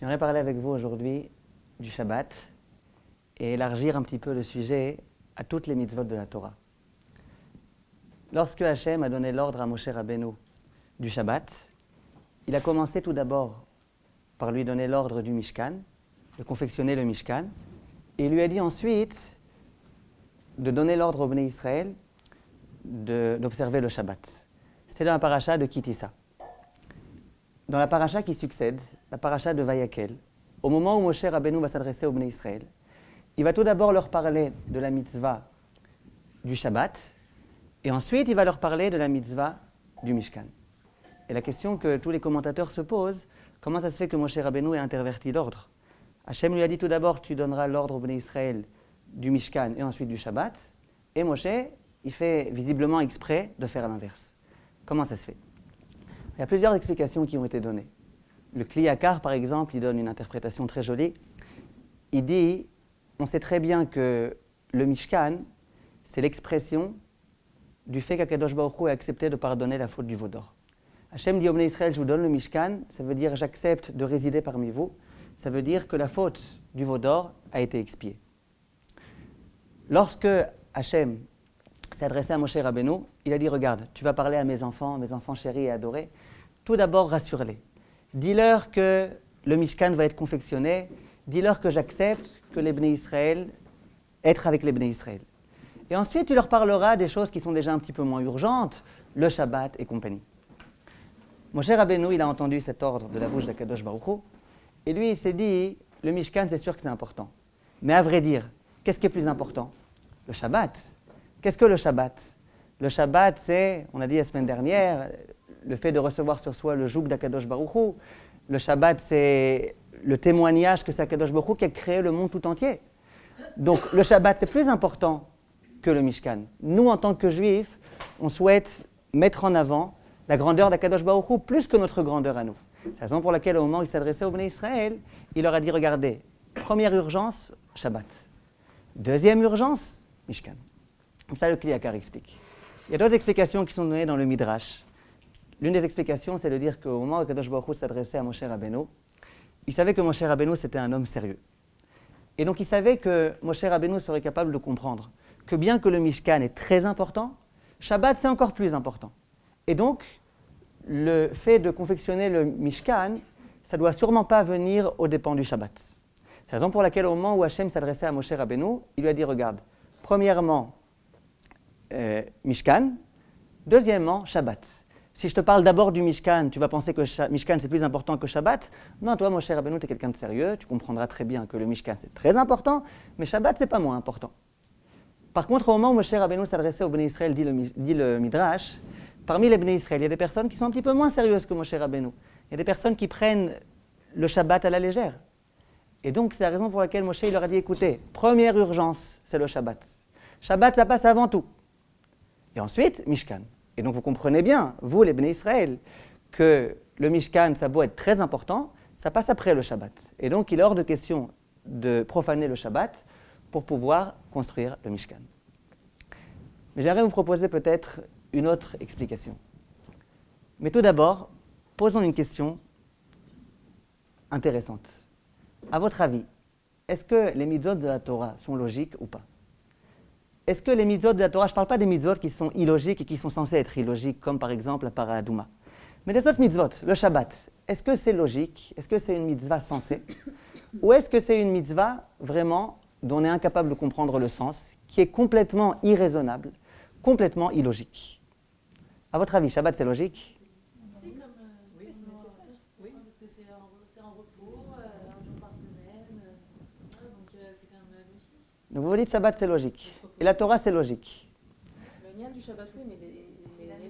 J'aimerais parler avec vous aujourd'hui du Shabbat et élargir un petit peu le sujet à toutes les mitzvot de la Torah. Lorsque Hachem a donné l'ordre à Moshe Rabbeinu du Shabbat, il a commencé tout d'abord par lui donner l'ordre du Mishkan, de confectionner le Mishkan, et il lui a dit ensuite de donner l'ordre au Bnei Israël d'observer le Shabbat. C'était dans la paracha de Kitissa. Dans la paracha qui succède, la paracha de Vayakel, au moment où Moshe Rabbeinu va s'adresser au Bnei Israël, il va tout d'abord leur parler de la mitzvah du Shabbat, et ensuite il va leur parler de la mitzvah du Mishkan. Et la question que tous les commentateurs se posent, comment ça se fait que Moshe Rabbeinu ait interverti l'ordre? Hachem lui a dit tout d'abord, tu donneras l'ordre au Bnei Israël du Mishkan et ensuite du Shabbat, et Moshe, il fait visiblement exprès de faire l'inverse. Comment ça se fait? Il y a plusieurs explications qui ont été données. Le Kli Yakar, par exemple, il donne une interprétation très jolie. Il dit, on sait très bien que le Mishkan, c'est l'expression du fait qu'Akadosh Baruch Hu a accepté de pardonner la faute du veau d'or. Hachem dit au Bnei Israël, je vous donne le Mishkan, ça veut dire j'accepte de résider parmi vous, ça veut dire que la faute du veau d'or a été expiée. Lorsque Hachem s'est adressé à Moshe Rabbeinu, il a dit, regarde, tu vas parler à mes enfants chéris et adorés, tout d'abord rassure-les. Dis-leur que le Mishkan va être confectionné, dis-leur que j'accepte que les Bnei Israël, être avec les Bnei Israël. Et ensuite, tu leur parleras des choses qui sont déjà un petit peu moins urgentes, le Shabbat et compagnie. Moshe Rabbeinu, il a entendu cet ordre de la bouche d'Akadosh Baruch Hu, et lui, il s'est dit, le Mishkan, c'est sûr que c'est important. Mais à vrai dire, qu'est-ce qui est plus important? Le Shabbat. Qu'est-ce que le Shabbat? Le Shabbat, c'est, on a dit la semaine dernière, le fait de recevoir sur soi le joug d'Akadosh Baruch Hu. Le Shabbat, c'est le témoignage que c'est Akadosh Baruch Hu qui a créé le monde tout entier. Donc le Shabbat, c'est plus important que le Mishkan. Nous, en tant que Juifs, on souhaite mettre en avant la grandeur d'Akadosh Baruch Hu plus que notre grandeur à nous. C'est la raison pour laquelle, au moment où il s'adressait au Bnei Israël, il leur a dit, regardez, première urgence, Shabbat. Deuxième urgence, Mishkan. Comme ça, le Kli Yakar explique. Il y a d'autres explications qui sont données dans le Midrash. L'une des explications, c'est de dire qu'au moment où Akadosh Baruch Hu s'adressait à Moshe Rabbeinu, il savait que Moshe Rabbeinu, c'était un homme sérieux. Et donc, il savait que Moshe Rabbeinu serait capable de comprendre que bien que le Mishkan est très important, Shabbat, c'est encore plus important. Et donc, le fait de confectionner le Mishkan, ça ne doit sûrement pas venir aux dépens du Shabbat. C'est la raison pour laquelle, au moment où Hachem s'adressait à Moshe Rabbeinu, il lui a dit, regarde, premièrement, Mishkan, deuxièmement, Shabbat. Si je te parle d'abord du Mishkan, tu vas penser que Mishkan c'est plus important que Shabbat. Non, toi, Moshe Rabbeinu, tu es quelqu'un de sérieux, tu comprendras très bien que le Mishkan c'est très important, mais Shabbat c'est pas moins important. Par contre, au moment où Moshe Rabbeinu s'adressait au Bnei Israël, dit le Midrash, parmi les Bnei Israël, il y a des personnes qui sont un petit peu moins sérieuses que Moshe Rabbeinu. Il y a des personnes qui prennent le Shabbat à la légère. Et donc, c'est la raison pour laquelle Moshe il leur a dit, écoutez, première urgence, c'est le Shabbat. Shabbat, ça passe avant tout. Et ensuite, Mishkan. Et donc vous comprenez bien, vous les Bnei Israël, que le Mishkan, ça doit être très important, ça passe après le Shabbat. Et donc il est hors de question de profaner le Shabbat pour pouvoir construire le Mishkan. Mais j'aimerais vous proposer peut-être une autre explication. Mais tout d'abord, posons une question intéressante. À votre avis, est-ce que les mitzvot de la Torah sont logiques ou pas? Est-ce que les mitzvot de la Torah, je ne parle pas des mitzvot qui sont illogiques et qui sont censés être illogiques, comme par exemple la para Adouma, mais des autres mitzvot, le Shabbat, est-ce que c'est logique? Est-ce que c'est une mitzvah sensée? Ou est-ce que c'est une mitzvah vraiment dont on est incapable de comprendre le sens, qui est complètement irraisonnable, complètement illogique? À votre avis, Shabbat c'est logique? C'est comme, oui, c'est nécessaire. Oui, parce que c'est en repos, un jour par semaine, tout ça, donc c'est quand même logique. Donc vous dites Shabbat c'est logique. Et la Torah c'est logique. Le lien du Shabbat, oui, mais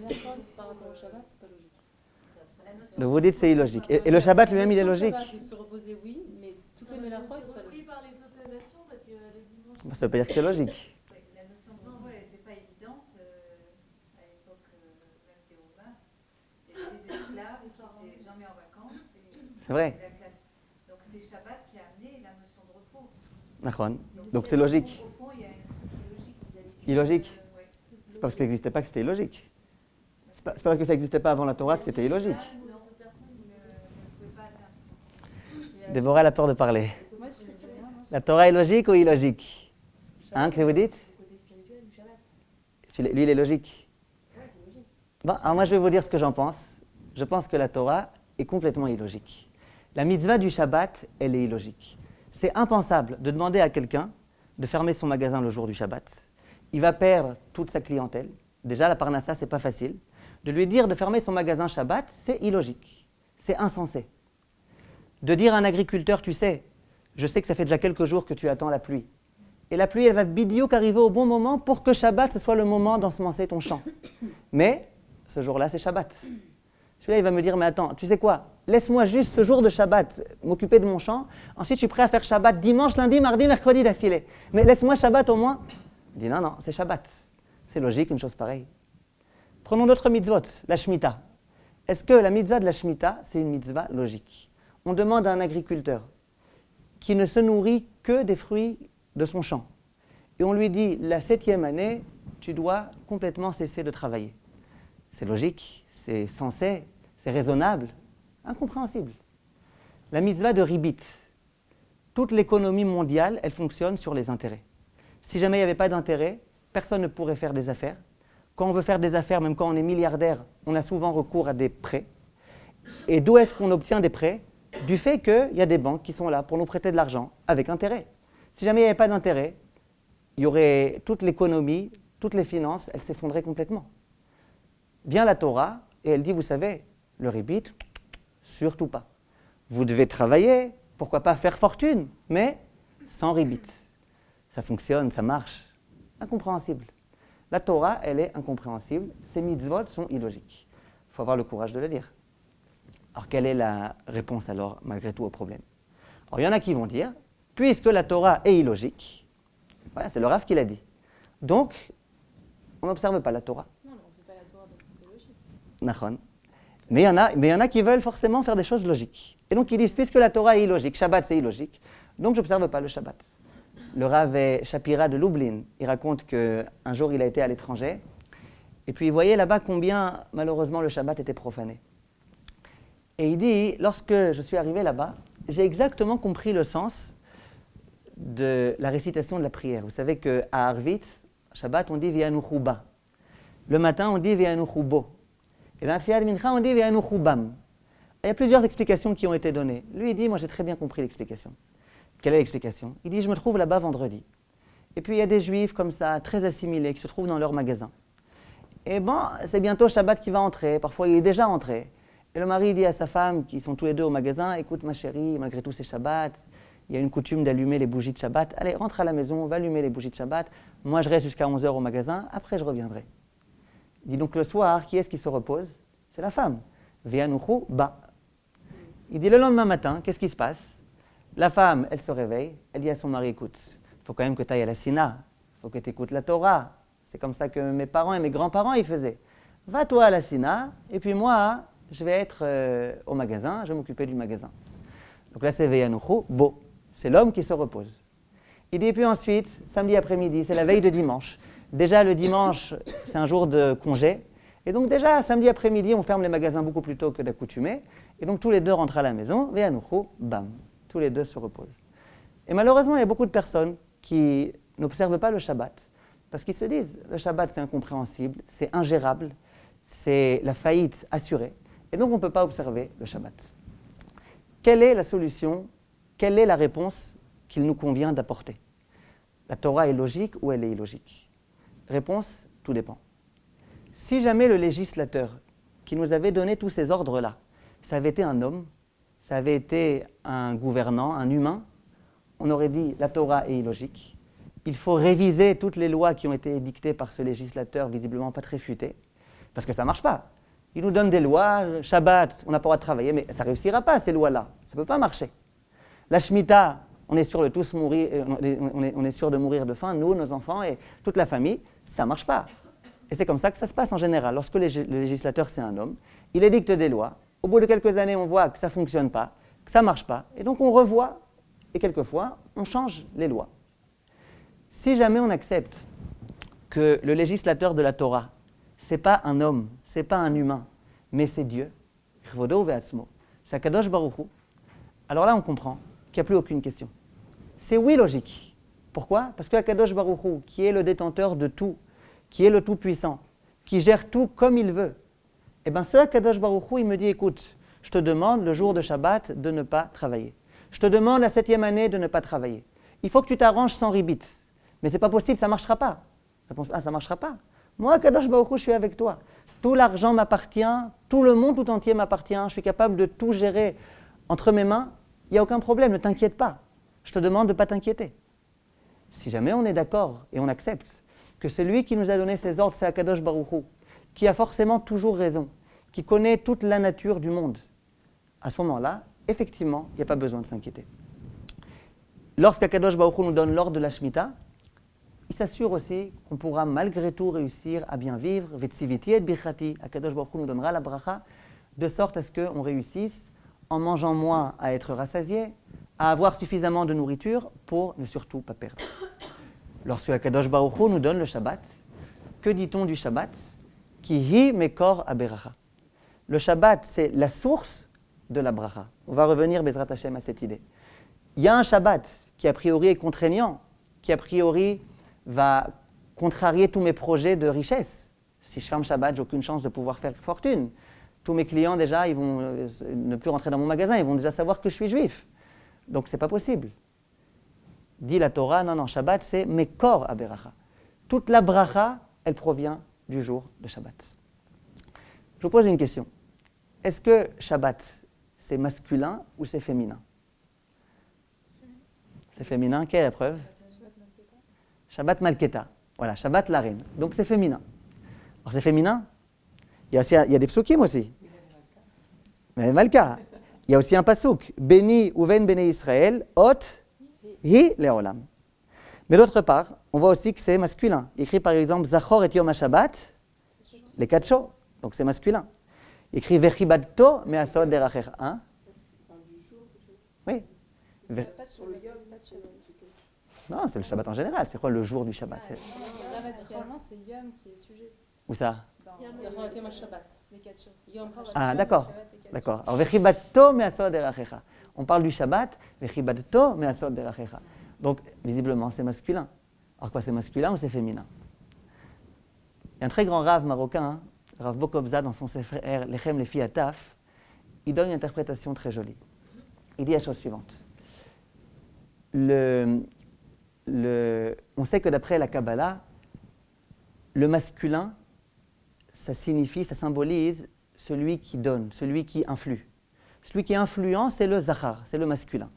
les fautes par rapport au Shabbat, c'est pas logique. Donc vous dites c'est illogique. Et le Shabbat lui-même il est logique. Le Shabbat, se reposer, oui, mais toutes les mélachotes, c'est pas logique. Par les autres nations, parce que le dimanche... Ça ne veut pas dire que c'est logique. La notion de repos, elle n'était pas évidente à l'époque même des Romains. Et les esclaves étaient jamais en vacances. C'est vrai. Donc c'est Shabbat qui a amené la notion de repos. D'accord. Donc c'est logique. Au fond, il y a une logique. Illogique. Ouais. C'est pas parce que ça n'existait pas que c'était illogique. C'est pas parce que ça n'existait pas avant la Torah que c'était illogique. Non, personne ne pouvait pas atteindre. Déborah a peur de parler. Moi, je dis rien. Moi, La Torah est logique ou illogique? Hein, que vous dites? le côté spirituel du Shabbat. Lui, il est logique. Ouais, c'est logique. Bon, alors moi, je vais vous dire ce que j'en pense. Je pense que la Torah est complètement illogique. La mitzvah du Shabbat, elle est illogique. C'est impensable de demander à quelqu'un de fermer son magasin le jour du Shabbat. Il va perdre toute sa clientèle. Déjà, la parnassa, c'est pas facile. De lui dire de fermer son magasin Shabbat, c'est illogique. C'est insensé. De dire à un agriculteur, tu sais, je sais que ça fait déjà quelques jours que tu attends la pluie. Et la pluie, elle va bidiouk arriver au bon moment pour que Shabbat, ce soit le moment d'ensemencer ton champ. Mais, ce jour-là, c'est Shabbat. Celui-là, il va me dire, mais attends, tu sais quoi? Laisse-moi juste ce jour de Shabbat m'occuper de mon champ. Ensuite, je suis prêt à faire Shabbat dimanche, lundi, mardi, mercredi d'affilée. Mais laisse-moi Shabbat au moins. Il dit, non, non, c'est Shabbat. C'est logique, une chose pareille. Prenons d'autres mitzvot, la Shemitah. Est-ce que la mitzvah de la Shemitah, c'est une mitzvah logique? On demande à un agriculteur qui ne se nourrit que des fruits de son champ. Et on lui dit, la 7e année, tu dois complètement cesser de travailler. C'est logique, c'est sensé, c'est raisonnable, incompréhensible. La mitzvah de Ribit. Toute l'économie mondiale, elle fonctionne sur les intérêts. Si jamais il n'y avait pas d'intérêt, personne ne pourrait faire des affaires. Quand on veut faire des affaires, même quand on est milliardaire, on a souvent recours à des prêts. Et d'où est-ce qu'on obtient des prêts? Du fait qu'il y a des banques qui sont là pour nous prêter de l'argent avec intérêt. Si jamais il n'y avait pas d'intérêt, il y aurait toute l'économie, toutes les finances, elles s'effondraient complètement. Vient la Torah et elle dit, vous savez, le ribit, surtout pas. Vous devez travailler, pourquoi pas faire fortune, mais sans ribit. Ça fonctionne, ça marche. Incompréhensible. La Torah, elle est incompréhensible. Ces mitzvot sont illogiques. Il faut avoir le courage de le dire. Alors, quelle est la réponse alors, malgré tout, au problème? Alors, il y en a qui vont dire, puisque la Torah est illogique, voilà, c'est le Rav qui l'a dit. Donc, on n'observe pas la Torah. Non, mais on ne fait pas la Torah parce que c'est logique. Nachon. Mais il y en a qui veulent forcément faire des choses logiques. Et donc, ils disent, puisque la Torah est illogique, Shabbat c'est illogique, donc je n'observe pas le Shabbat. Le Rav Shapira de Lublin, il raconte qu'un jour, il a été à l'étranger, et puis il voyait là-bas combien, malheureusement, le Shabbat était profané. Et il dit, lorsque je suis arrivé là-bas, j'ai exactement compris le sens de la récitation de la prière. Vous savez qu'à Arvit, Shabbat, on dit Vianuchu ba. Le matin, on dit Vianuchu bo. Et dans la Tfilat Mincha, on dit Vianuchu bam. Il y a plusieurs explications qui ont été données. Lui, il dit, moi j'ai très bien compris l'explication. Quelle est l'explication? Il dit, je me trouve là-bas vendredi. Et puis il y a des juifs comme ça, très assimilés, qui se trouvent dans leur magasin. Et bon, c'est bientôt Shabbat qui va entrer. Parfois, il est déjà entré. Et le mari dit à sa femme, qui sont tous les deux au magasin, écoute ma chérie, malgré tout c'est Shabbat, il y a une coutume d'allumer les bougies de Shabbat. Allez, rentre à la maison, va allumer les bougies de Shabbat. Moi, je reste jusqu'à 11h au magasin, après je reviendrai. Il dit donc le soir, qui est-ce qui se repose? C'est la femme. Vianuchu ba. Il dit le lendemain matin, qu'est-ce qui se passe? La femme, elle se réveille, elle dit à son mari, écoute, il faut quand même que tu ailles à la Sina, il faut que tu écoutes la Torah. C'est comme ça que mes parents et mes grands-parents, ils faisaient. Va toi à la Sina, et puis moi, je vais être au magasin, je vais m'occuper du magasin. Donc là, c'est Vianuchu bo. C'est l'homme qui se repose. Il dit, puis ensuite, samedi après-midi, c'est la veille de dimanche. Déjà, le dimanche, c'est un jour de congé. Et donc déjà, samedi après-midi, on ferme les magasins beaucoup plus tôt que d'accoutumé. Et donc tous les deux rentrent à la maison, Vianuchu, bam. Tous les deux se reposent. Et malheureusement, il y a beaucoup de personnes qui n'observent pas le Shabbat. Parce qu'ils se disent, le Shabbat, c'est incompréhensible, c'est ingérable, c'est la faillite assurée. Et donc, on ne peut pas observer le Shabbat. Quelle est la solution? Quelle est la réponse qu'il nous convient d'apporter? La Torah est logique ou elle est illogique? Réponse, tout dépend. Si jamais le législateur qui nous avait donné tous ces ordres-là, ça avait été un homme, ça avait été un gouvernant, un humain, on aurait dit la Torah est illogique. Il faut réviser toutes les lois qui ont été édictées par ce législateur visiblement pas très futé, parce que ça ne marche pas. Il nous donne des lois, Shabbat, on n'a pas le droit de travailler, mais ça ne réussira pas, ces lois-là. Ça ne peut pas marcher. La Shemitah, on est sûr de tous mourir, on est sûr de mourir de faim, nous, nos enfants et toute la famille, ça ne marche pas. Et c'est comme ça que ça se passe en général. Lorsque le législateur, c'est un homme, il édicte des lois. Au bout de quelques années, on voit que ça ne fonctionne pas, que ça ne marche pas. Et donc on revoit, et quelquefois, on change les lois. Si jamais on accepte que le législateur de la Torah, ce n'est pas un homme, ce n'est pas un humain, mais c'est Dieu, c'est Akadosh Baruch Hu, alors là on comprend qu'il n'y a plus aucune question. C'est oui logique. Pourquoi? Parce que Akadosh Baruch Hu, qui est le détenteur de tout, qui est le Tout-Puissant, qui gère tout comme il veut, eh bien ce Akadosh Baruch Hu, il me dit, écoute, je te demande le jour de Shabbat de ne pas travailler. Je te demande la 7e année de ne pas travailler. Il faut que tu t'arranges sans ribit. Mais ce n'est pas possible, ça ne marchera pas. Réponse A, ça ne marchera pas. Moi, Akadosh Baruch Hu, je suis avec toi. Tout l'argent m'appartient, tout le monde tout entier m'appartient, je suis capable de tout gérer entre mes mains, il n'y a aucun problème, ne t'inquiète pas. Je te demande de ne pas t'inquiéter. Si jamais on est d'accord et on accepte que celui qui nous a donné ces ordres, c'est Akadosh Baruch Hu, qui a forcément toujours raison, qui connaît toute la nature du monde, à ce moment-là, effectivement, il n'y a pas besoin de s'inquiéter. Lorsqu'Akadosh Baruch Hu nous donne l'ordre de la Shemitah, il s'assure aussi qu'on pourra malgré tout réussir à bien vivre. Vetsiviti et birchati, Akadosh Baruch Hu nous donnera la bracha, de sorte à ce qu'on réussisse en mangeant moins à être rassasié, à avoir suffisamment de nourriture pour ne surtout pas perdre. Lorsque Akadosh Baruch Hu nous donne le Shabbat, que dit-on du Shabbat? Ki hi mekor aberacha. Le Shabbat, c'est la source de la bracha. On va revenir, Bezrat Hashem, à cette idée. Il y a un Shabbat qui a priori est contraignant, qui a priori va contrarier tous mes projets de richesse. Si je ferme Shabbat, j'ai aucune chance de pouvoir faire fortune. Tous mes clients déjà, ils vont ne plus rentrer dans mon magasin, ils vont déjà savoir que je suis juif. Donc c'est pas possible. Dit la Torah, non, Shabbat c'est mekor aberacha. Toute la bracha, elle provient du jour de Shabbat. Je vous pose une question. Est-ce que Shabbat, c'est masculin ou c'est féminin? C'est féminin, quelle est la preuve? Shabbat Malketa. Voilà, Shabbat la reine. Donc c'est féminin. Alors c'est féminin. Il y a des psukim aussi. Mais Malka. Il y a aussi un pasuk. Béni uven béni Israël, ot hi leolam. Mais d'autre part, on voit aussi que c'est masculin. Il écrit par exemple Zachor et Yom HaShabbat, les 4 jours. Donc c'est masculin. Il écrit Vechibadto me'asod derachecha. Hein? Oui. Non, c'est le Shabbat en général. C'est quoi le jour du Shabbat? Grammaticalement, c'est Yom qui est sujet. Où ça? Les 4 jours. Ah, d'accord. D'accord. Alors, Vechibadto me'asod derachecha. On parle du Shabbat, Vechibadto me'asod derachecha. Donc, visiblement, c'est masculin. Alors quoi, c'est masculin ou c'est féminin? Il y a un très grand rave marocain, Rav Bokobza, dans son Sefer Lechem Lefi Ataf, il donne une interprétation très jolie. Il dit la chose suivante. On sait que d'après la Kabbalah, le masculin, ça signifie, ça symbolise celui qui donne, celui qui influe. Celui qui est influent, c'est le Zachar, c'est le masculin.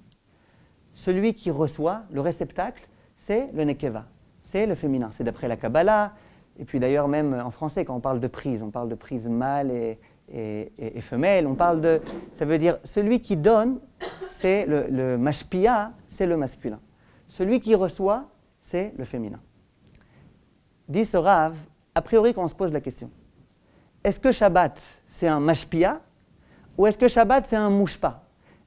Celui qui reçoit, le réceptacle, c'est le Nekeva, c'est le féminin. C'est d'après la Kabbalah, et puis d'ailleurs même en français, quand on parle de prise mâle et femelle, ça veut dire celui qui donne, c'est le mashpia, c'est le masculin. Celui qui reçoit, c'est le féminin. Dit ce Rav, a priori quand on se pose la question, est-ce que Shabbat c'est un mashpia ou est-ce que Shabbat c'est un mouchpa?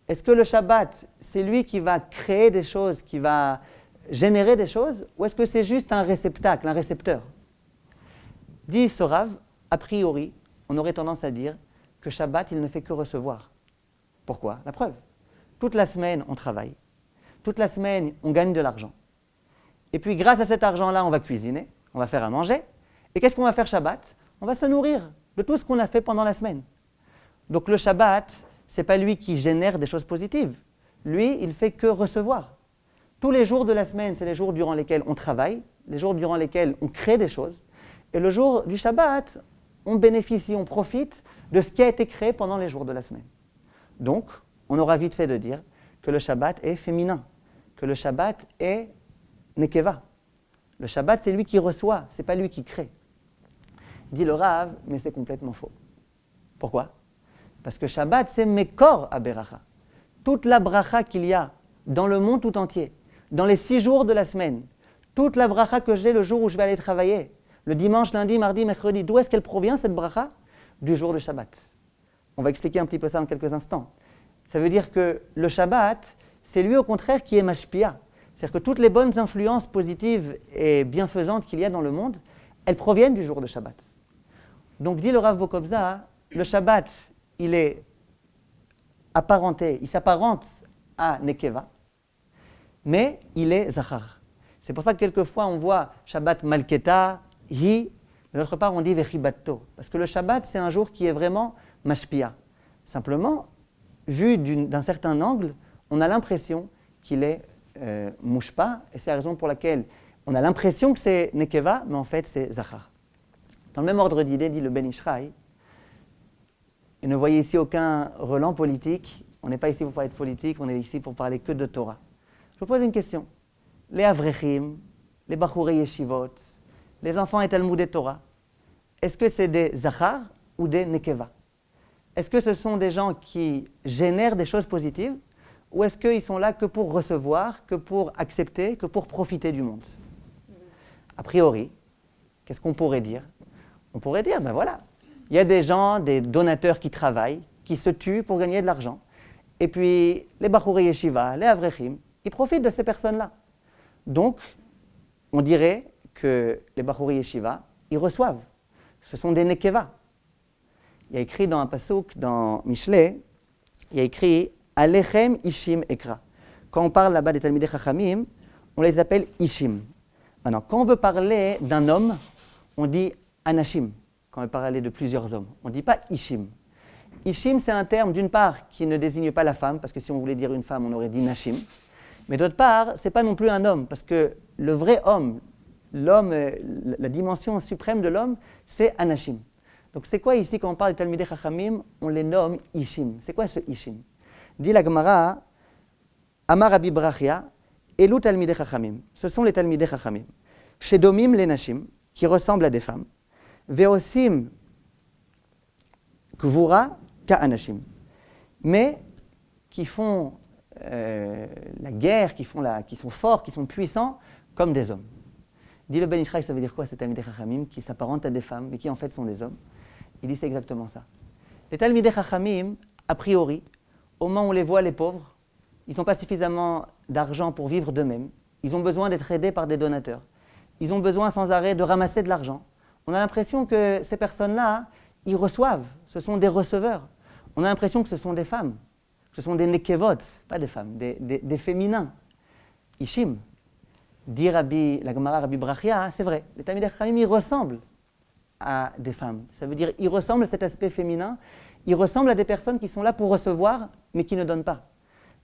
Est-ce que le Shabbat c'est lui qui va créer des choses, qui va générer des choses, ou est-ce que c'est juste un réceptacle, un récepteur? Dit ce Rav, a priori, on aurait tendance à dire que Shabbat, il ne fait que recevoir. Pourquoi? La preuve. Toute la semaine, on travaille. Toute la semaine, on gagne de l'argent. Et puis, grâce à cet argent-là, on va cuisiner, on va faire à manger. Et qu'est-ce qu'on va faire Shabbat? On va se nourrir de tout ce qu'on a fait pendant la semaine. Donc le Shabbat, ce n'est pas lui qui génère des choses positives. Lui, il fait que recevoir. Tous les jours de la semaine, c'est les jours durant lesquels on travaille, les jours durant lesquels on crée des choses. Et le jour du Shabbat, on bénéficie, on profite de ce qui a été créé pendant les jours de la semaine. Donc, on aura vite fait de dire que le Shabbat est féminin, que le Shabbat est Nekeva. Le Shabbat, c'est lui qui reçoit, ce n'est pas lui qui crée. Dit le Rav, mais c'est complètement faux. Pourquoi? Parce que Shabbat, c'est Mekor Aberacha. Toute la bracha qu'il y a dans le monde tout entier, dans les 6 jours de la semaine, toute la bracha que j'ai le jour où je vais aller travailler, le dimanche, lundi, mardi, mercredi, d'où est-ce qu'elle provient cette bracha? Du jour de Shabbat. On va expliquer un petit peu ça dans quelques instants. Ça veut dire que le Shabbat, c'est lui au contraire qui est mashpia. C'est-à-dire que toutes les bonnes influences positives et bienfaisantes qu'il y a dans le monde, elles proviennent du jour de Shabbat. Donc dit le Rav Bokobza, le Shabbat, il est apparenté, il s'apparente à Nekeva, mais il est Zachar. C'est pour ça que quelquefois on voit Shabbat Malketa, Hi, de l'autre part on dit Vechibatto, parce que le Shabbat c'est un jour qui est vraiment Mashpia. Simplement, vu d'un certain angle, on a l'impression qu'il est Mouchpa, et c'est la raison pour laquelle on a l'impression que c'est Nekeva, mais en fait c'est Zachar. Dans le même ordre d'idée, dit le Ben Ishraï, et ne voyez ici aucun relent politique, on n'est pas ici pour parler de politique, on est ici pour parler que de Torah. Je vous pose une question. Les Avrechim, les Bachurei Yeshivot, les enfants et Talmud et Torah, est-ce que c'est des Zachar ou des Nekeva? Est-ce que ce sont des gens qui génèrent des choses positives ou est-ce qu'ils sont là que pour recevoir, que pour accepter, que pour profiter du monde? A priori, qu'est-ce qu'on pourrait dire? On pourrait dire, ben voilà, il y a des gens, des donateurs qui travaillent, qui se tuent pour gagner de l'argent. Et puis, les Bachurei Yeshiva, les Avrechim, ils profitent de ces personnes-là. Donc, on dirait que les Bachurei Yeshiva, ils reçoivent. Ce sont des Nekeva. Il y a écrit dans un pasuk, dans Mishlei, il y a écrit « Alechem Ishim Ekra ». Quand on parle là-bas des Talmidei Chachamim, on les appelle Ishim. Maintenant, quand on veut parler d'un homme, on dit Anashim. Quand on veut parler de plusieurs hommes, on ne dit pas Ishim. Ishim, c'est un terme, d'une part, qui ne désigne pas la femme, parce que si on voulait dire une femme, on aurait dit Nashim. Mais d'autre part, ce n'est pas non plus un homme, parce que le vrai homme, l'homme, la dimension suprême de l'homme, c'est Anashim. Donc c'est quoi ici, quand on parle des Talmidei Chachamim, on les nomme Ishim. C'est quoi ce Ishim? Dit la Gemara, Amar Rabbi Brachia, Elu Talmidei Chachamim. Ce sont les Talmidei Chachamim. Shedomim les Nashim, qui ressemblent à des femmes. Veosim Kvura Ka'anashim. Mais qui font la guerre, qui sont forts, qui sont puissants, comme des hommes. Dit le Ben Ishraï, ça veut dire quoi, ces Talmidei Chachamim, qui s'apparentent à des femmes, mais qui en fait sont des hommes? Il dit c'est exactement ça. Les Talmidei Chachamim, a priori, au moment où on les voit, les pauvres, ils n'ont pas suffisamment d'argent pour vivre d'eux-mêmes. Ils ont besoin d'être aidés par des donateurs. Ils ont besoin sans arrêt de ramasser de l'argent. On a l'impression que ces personnes-là, ils reçoivent. Ce sont des receveurs. On a l'impression que ce sont des femmes. Ce sont des nekevot, pas des femmes, des féminins. Ishim. Dit la Gemara Rabbi Brachia, c'est vrai. Les Talmidei Chachamim, ils ressemblent à des femmes. Ça veut dire ils ressemblent à cet aspect féminin. Ils ressemblent à des personnes qui sont là pour recevoir, mais qui ne donnent pas.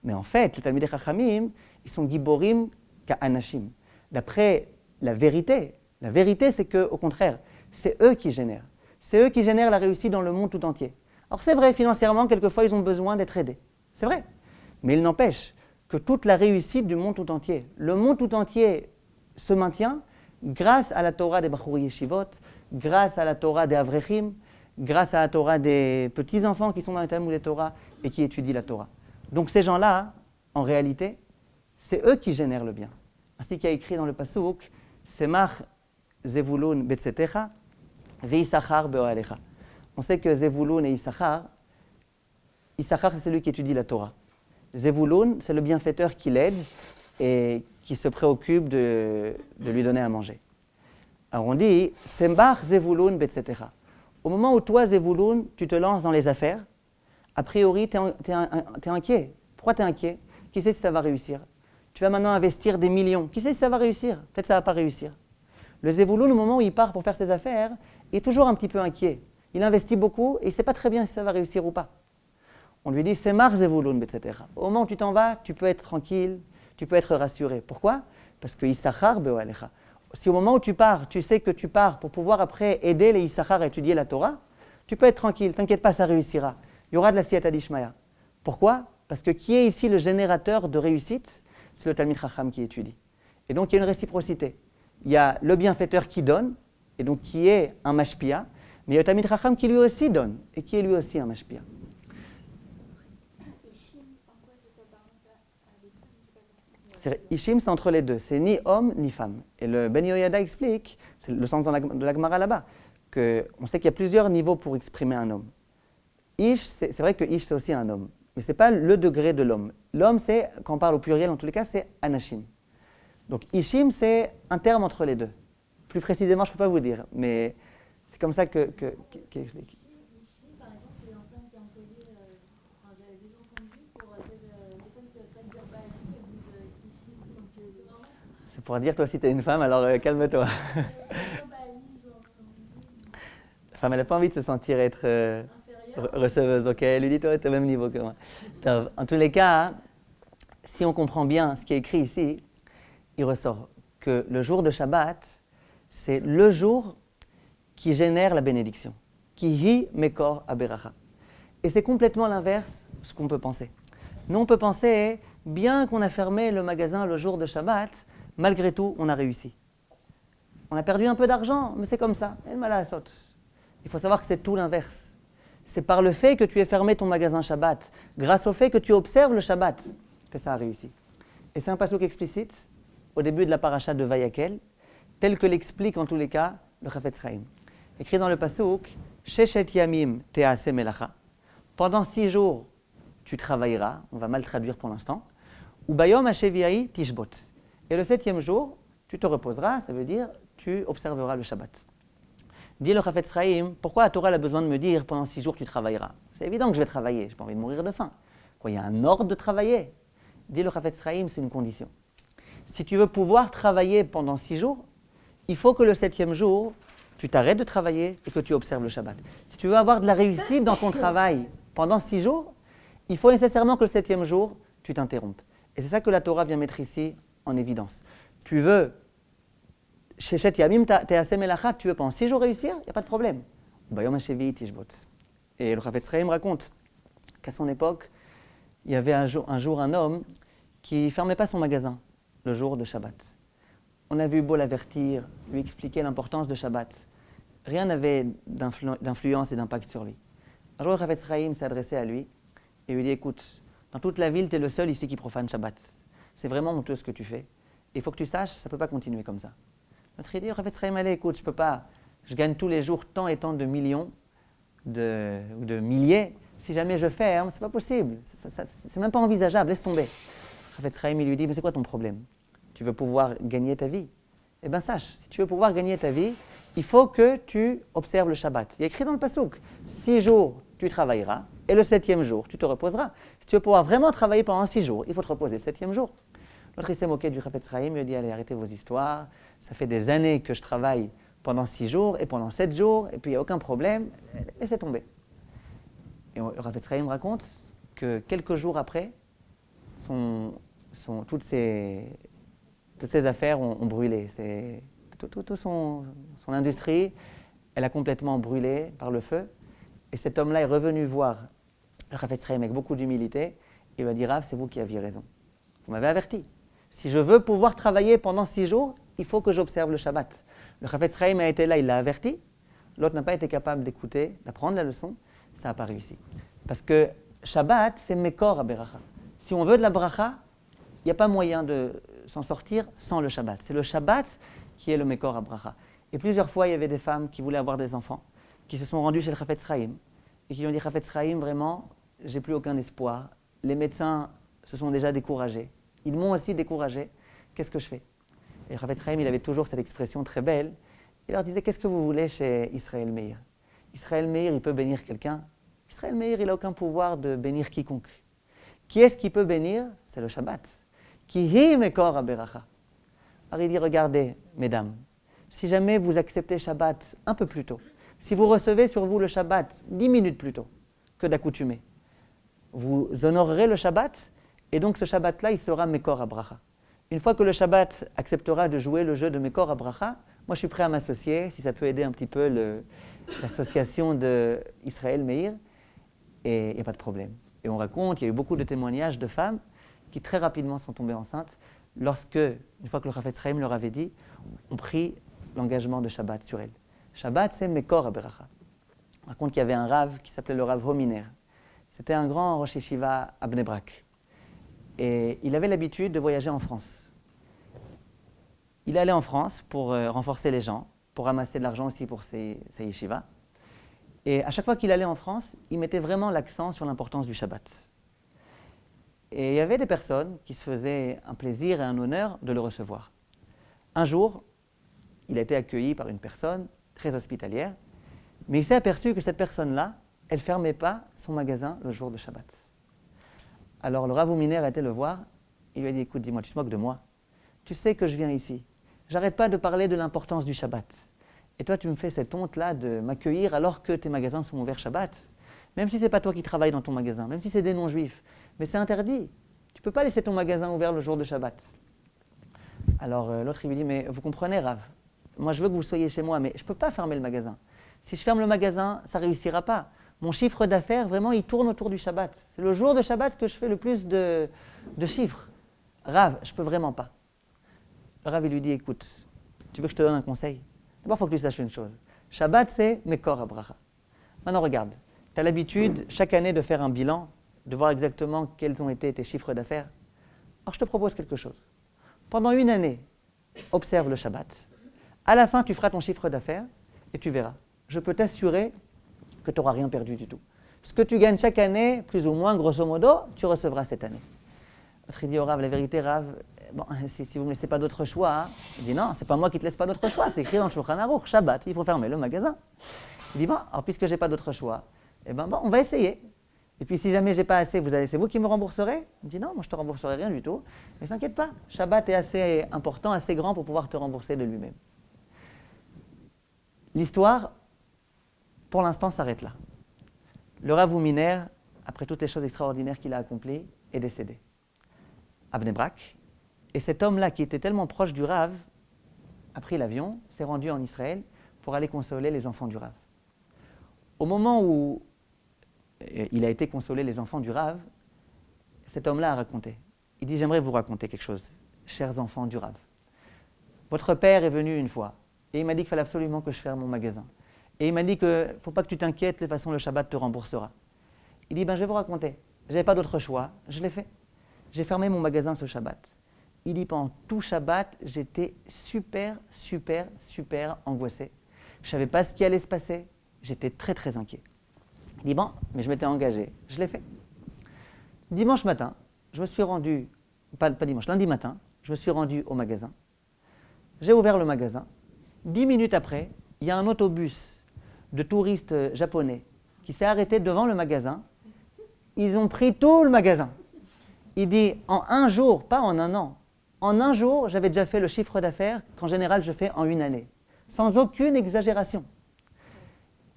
Mais en fait, les Talmidei Chachamim, ils sont giborim ka'anashim. D'après la vérité c'est qu'au contraire, c'est eux qui génèrent. C'est eux qui génèrent la réussite dans le monde tout entier. Alors c'est vrai, financièrement, quelquefois, ils ont besoin d'être aidés. C'est vrai. Mais il n'empêche que toute la réussite du monde tout entier, le monde tout entier se maintient grâce à la Torah des Bachurei Yeshivot, grâce à la Torah des Avrechim, grâce à la Torah des petits-enfants qui sont dans le Talmud des Torah et qui étudient la Torah. Donc ces gens-là, en réalité, c'est eux qui génèrent le bien. Ainsi qu'il y a écrit dans le Pasuk, Semach Zevulun Betzetecha, Ve'Issachar Be'oalecha. On sait que Zevulun et Issachar c'est celui qui étudie la Torah. Zevulun, c'est le bienfaiteur qui l'aide et qui se préoccupe de lui donner à manger. Alors on dit, Semach Zevulun Betzetecha. Au moment où toi, Zevulun, tu te lances dans les affaires, a priori, tu es inquiet. Pourquoi tu es inquiet? Qui sait si ça va réussir? Tu vas maintenant investir des millions. Qui sait si ça va réussir? Peut-être que ça ne va pas réussir. Le Zevulun, au moment où il part pour faire ses affaires, il est toujours un petit peu inquiet. Il investit beaucoup et il ne sait pas très bien si ça va réussir ou pas. On lui dit, c'est Mar Zevulun, etc. Au moment où tu t'en vas, tu peux être tranquille, tu peux être rassuré. Pourquoi? Parce que Issachar be'oalecha. Si au moment où tu pars, tu sais que tu pars pour pouvoir après aider les Issachar à étudier la Torah, tu peux être tranquille, t'inquiète pas, ça réussira. Il y aura de la siyata d'Ishmaya. Pourquoi? Parce que qui est ici le générateur de réussite? C'est le Talmid Chacham qui étudie. Et donc il y a une réciprocité. Il y a le bienfaiteur qui donne, et donc qui est un mashpia, mais il y a le Talmid Chacham qui lui aussi donne, et qui est lui aussi un mashpia. Ishim, c'est entre les deux. C'est ni homme ni femme. Et le Ben Yehoyada explique, c'est le sens de la Gemara là-bas, qu'on sait qu'il y a plusieurs niveaux pour exprimer un homme. Ish, c'est vrai que Ish, c'est aussi un homme. Mais ce n'est pas le degré de l'homme. L'homme, c'est, quand on parle au pluriel, en tous les cas, c'est Anashim. Donc Ishim, c'est un terme entre les deux. Plus précisément, je ne peux pas vous dire, mais c'est comme ça qu'il explique. Ici, par exemple, c'est un terme qui est employé, j'avais déjà entendu pour quelqu'un qui n'a pas C'est pour dire, toi aussi, tu es une femme, alors calme-toi. La femme, elle n'a pas envie de se sentir être receveuse. Ok, elle lui dit, toi, tu es au même niveau que moi. Donc, en tous les cas, si on comprend bien ce qui est écrit ici, il ressort que le jour de Shabbat, c'est le jour qui génère la bénédiction. Ki hi mekor aberacha. Et c'est complètement l'inverse de ce qu'on peut penser. Nous, on peut penser, bien qu'on a fermé le magasin le jour de Shabbat, malgré tout, on a réussi. On a perdu un peu d'argent, mais c'est comme ça. Il faut savoir que c'est tout l'inverse. C'est par le fait que tu aies fermé ton magasin Shabbat, grâce au fait que tu observes le Shabbat, que ça a réussi. Et c'est un passouk explicite au début de la paracha de Vayakel, tel que l'explique en tous les cas le Chafetz Chaim. Écrit dans le passouk, Sheshet yamim te'aseh melacha. Pendant 6 jours, tu travailleras, on va mal traduire pour l'instant, ou bayom hasheviai tishbot. Et le 7e jour, tu te reposeras, ça veut dire tu observeras le Shabbat. Dit le Chafetz Chaim, pourquoi la Torah a besoin de me dire pendant 6 jours tu travailleras? C'est évident que je vais travailler, je n'ai pas envie de mourir de faim. Quoi, il y a un ordre de travailler. Dit le Chafetz Chaim, c'est une condition. Si tu veux pouvoir travailler pendant 6 jours, il faut que le 7e jour, tu t'arrêtes de travailler et que tu observes le Shabbat. Si tu veux avoir de la réussite dans ton travail pendant 6 jours, il faut nécessairement que le 7e jour, tu t'interrompes. Et c'est ça que la Torah vient mettre ici en évidence. Tu veux, Sheshet Yamim Te'aseh Melacha, tu veux pendant 6 jours réussir, il n'y a pas de problème. Bayom HaShevi'i Tishbot. Et le Chafetz Chaim raconte qu'à son époque, il y avait un jour un homme qui ne fermait pas son magasin le jour de Shabbat. On avait eu beau l'avertir, lui expliquer l'importance de Shabbat. Rien n'avait d'influence et d'impact sur lui. Un jour, le Chafetz Chaim s'est adressé à lui et lui dit, écoute, dans toute la ville, tu es le seul ici qui profane Shabbat. C'est vraiment honteux ce que tu fais. Il faut que tu saches, ça ne peut pas continuer comme ça. Notre idée, Chafetz Chaim, allez, écoute, je peux pas, je gagne tous les jours tant et tant de millions, ou de milliers. Si jamais je ferme, c'est pas possible. C'est même pas envisageable, laisse tomber. Chafetz Chaim, il lui dit, mais c'est quoi ton problème? Tu veux pouvoir gagner ta vie? Eh bien sache, si tu veux pouvoir gagner ta vie, il faut que tu observes le Shabbat. Il y a écrit dans le passouk, 6 jours tu travailleras, et le 7e jour tu te reposeras. Si tu veux pouvoir vraiment travailler pendant 6 jours, il faut te reposer le 7e jour. L'autre, il s'est moqué du Chafetz Chaim, il lui a dit, allez, arrêtez vos histoires, ça fait des années que je travaille pendant 6 jours, et pendant 7 jours, et puis il n'y a aucun problème, laissez tomber. Et le Chafetz Chaim raconte que quelques jours après, toutes ses affaires ont brûlé. Toute son industrie, elle a complètement brûlé par le feu. Et cet homme-là est revenu voir le Chafetz Chaim avec beaucoup d'humilité. Il lui a dit, Rav, c'est vous qui aviez raison. Vous m'avez averti. Si je veux pouvoir travailler pendant 6 jours, il faut que j'observe le Shabbat. Le Chafetz Chaim a été là, il l'a averti. L'autre n'a pas été capable d'écouter, d'apprendre la leçon. Ça n'a pas réussi. Parce que Shabbat, c'est Mekor HaBeracha. Si on veut de la bracha, il n'y a pas moyen de s'en sortir sans le Shabbat. C'est le Shabbat qui est le Mekor HaBeracha. Et plusieurs fois, il y avait des femmes qui voulaient avoir des enfants, qui se sont rendues chez le Chafetz Chaim, et qui lui ont dit, Chafetz Chaim, vraiment, j'ai plus aucun espoir. Les médecins se sont déjà découragés. Ils m'ont aussi découragé. Qu'est-ce que je fais? Et Chafetz Chaim, il avait toujours cette expression très belle. Il leur disait, qu'est-ce que vous voulez chez Israël Meir? Israël Meir, il peut bénir quelqu'un. Israël Meir, il n'a aucun pouvoir de bénir quiconque. Qui est-ce qui peut bénir? C'est le Shabbat. Ki hi mekor haberacha. Alors il dit, regardez, mesdames, si jamais vous acceptez Shabbat un peu plus tôt, si vous recevez sur vous le Shabbat 10 minutes plus tôt que d'accoutumée, vous honorerez le Shabbat, et donc ce Shabbat-là, il sera mekor habracha. Une fois que le Shabbat acceptera de jouer le jeu de mekor habracha, moi je suis prêt à m'associer, si ça peut aider un petit peu l'association d'Israël Meir, et il n'y a pas de problème. Et on raconte, il y a eu beaucoup de témoignages de femmes qui très rapidement sont tombées enceintes lorsque, une fois que le Chafetz Chaim leur avait dit, on prit l'engagement de Shabbat sur elles. Shabbat, c'est Mekor HaBeracha. On raconte qu'il y avait un Rav qui s'appelait le Rav Hominer. C'était un grand Rosh Yeshiva à Bnei Brak. Et il avait l'habitude de voyager en France. Il allait en France pour renforcer les gens, pour ramasser de l'argent aussi pour ses yeshivas. Et à chaque fois qu'il allait en France, il mettait vraiment l'accent sur l'importance du Shabbat. Et il y avait des personnes qui se faisaient un plaisir et un honneur de le recevoir. Un jour, il a été accueilli par une personne très hospitalière, mais il s'est aperçu que cette personne-là, elle ne fermait pas son magasin le jour de Shabbat. Alors le Rav Hominer a été le voir, il lui a dit, écoute, dis-moi, tu te moques de moi? tu sais que je viens ici. J'arrête pas de parler de l'importance du Shabbat. Et toi, tu me fais cette honte-là de m'accueillir alors que tes magasins sont ouverts Shabbat. Même si ce n'est pas toi qui travailles dans ton magasin, même si c'est des non-juifs. Mais c'est interdit. Tu ne peux pas laisser ton magasin ouvert le jour de Shabbat. Alors l'autre, il lui dit, mais vous comprenez, Rav, moi je veux que vous soyez chez moi, mais je ne peux pas fermer le magasin. Si je ferme le magasin, ça ne réussira pas. Mon chiffre d'affaires, vraiment, il tourne autour du Shabbat. C'est le jour de Shabbat que je fais le plus de chiffres. Rav, je ne peux vraiment pas. Rav, il lui dit, écoute, tu veux que je te donne un conseil? D'abord, il faut que tu saches une chose. Shabbat, c'est Mekor HaBracha. Maintenant, regarde, tu as l'habitude, chaque année, de faire un bilan, de voir exactement quels ont été tes chiffres d'affaires. Alors, je te propose quelque chose. Pendant une année, observe le Shabbat. À la fin, tu feras ton chiffre d'affaires et tu verras. Je peux t'assurer que tu n'auras rien perdu du tout. Ce que tu gagnes chaque année, plus ou moins, grosso modo, tu recevras cette année. L'autre, il dit au Rav, la vérité, Rav, bon, si vous ne me laissez pas d'autre choix, hein. Il dit non, c'est pas moi qui te laisse pas d'autre choix, c'est écrit dans le Shulchan Aruch, Shabbat, il faut fermer le magasin. Il dit bon, alors puisque j'ai pas d'autre choix, eh ben bon, on va essayer. Et puis si jamais j'ai pas assez, c'est vous qui me rembourserez? Il me dit non, moi je te rembourserai rien du tout. Mais t'inquiète pas, Shabbat est assez important, assez grand pour pouvoir te rembourser de lui-même. L'histoire, pour l'instant, s'arrête là. Le Rav Ouminer, après toutes les choses extraordinaires qu'il a accomplies, est décédé à Bnei Brak. Et cet homme-là, qui était tellement proche du Rav, a pris l'avion, s'est rendu en Israël pour aller consoler les enfants du Rav. Au moment où il a été consoler les enfants du Rav, cet homme-là a raconté. Il dit, j'aimerais vous raconter quelque chose, chers enfants du Rav. Votre père est venu une fois, et il m'a dit qu'il fallait absolument que je ferme mon magasin. Et il m'a dit qu'il ne faut pas que tu t'inquiètes, de toute façon le Shabbat te remboursera. Il dit, je vais vous raconter. Je n'avais pas d'autre choix, je l'ai fait. J'ai fermé mon magasin ce Shabbat. Il dit, pendant tout Shabbat, j'étais super angoissé. Je ne savais pas ce qui allait se passer. J'étais très, très inquiet. Il dit, bon, mais je m'étais engagé. Je l'ai fait. Dimanche matin, je me suis rendu, pas dimanche, lundi matin, je me suis rendu au magasin. J'ai ouvert le magasin. 10 minutes après, il y a un autobus de touristes japonais qui s'est arrêté devant le magasin. Ils ont pris tout le magasin. Il dit, en un jour, pas en un an, en un jour, j'avais déjà fait le chiffre d'affaires qu'en général je fais en une année, sans aucune exagération.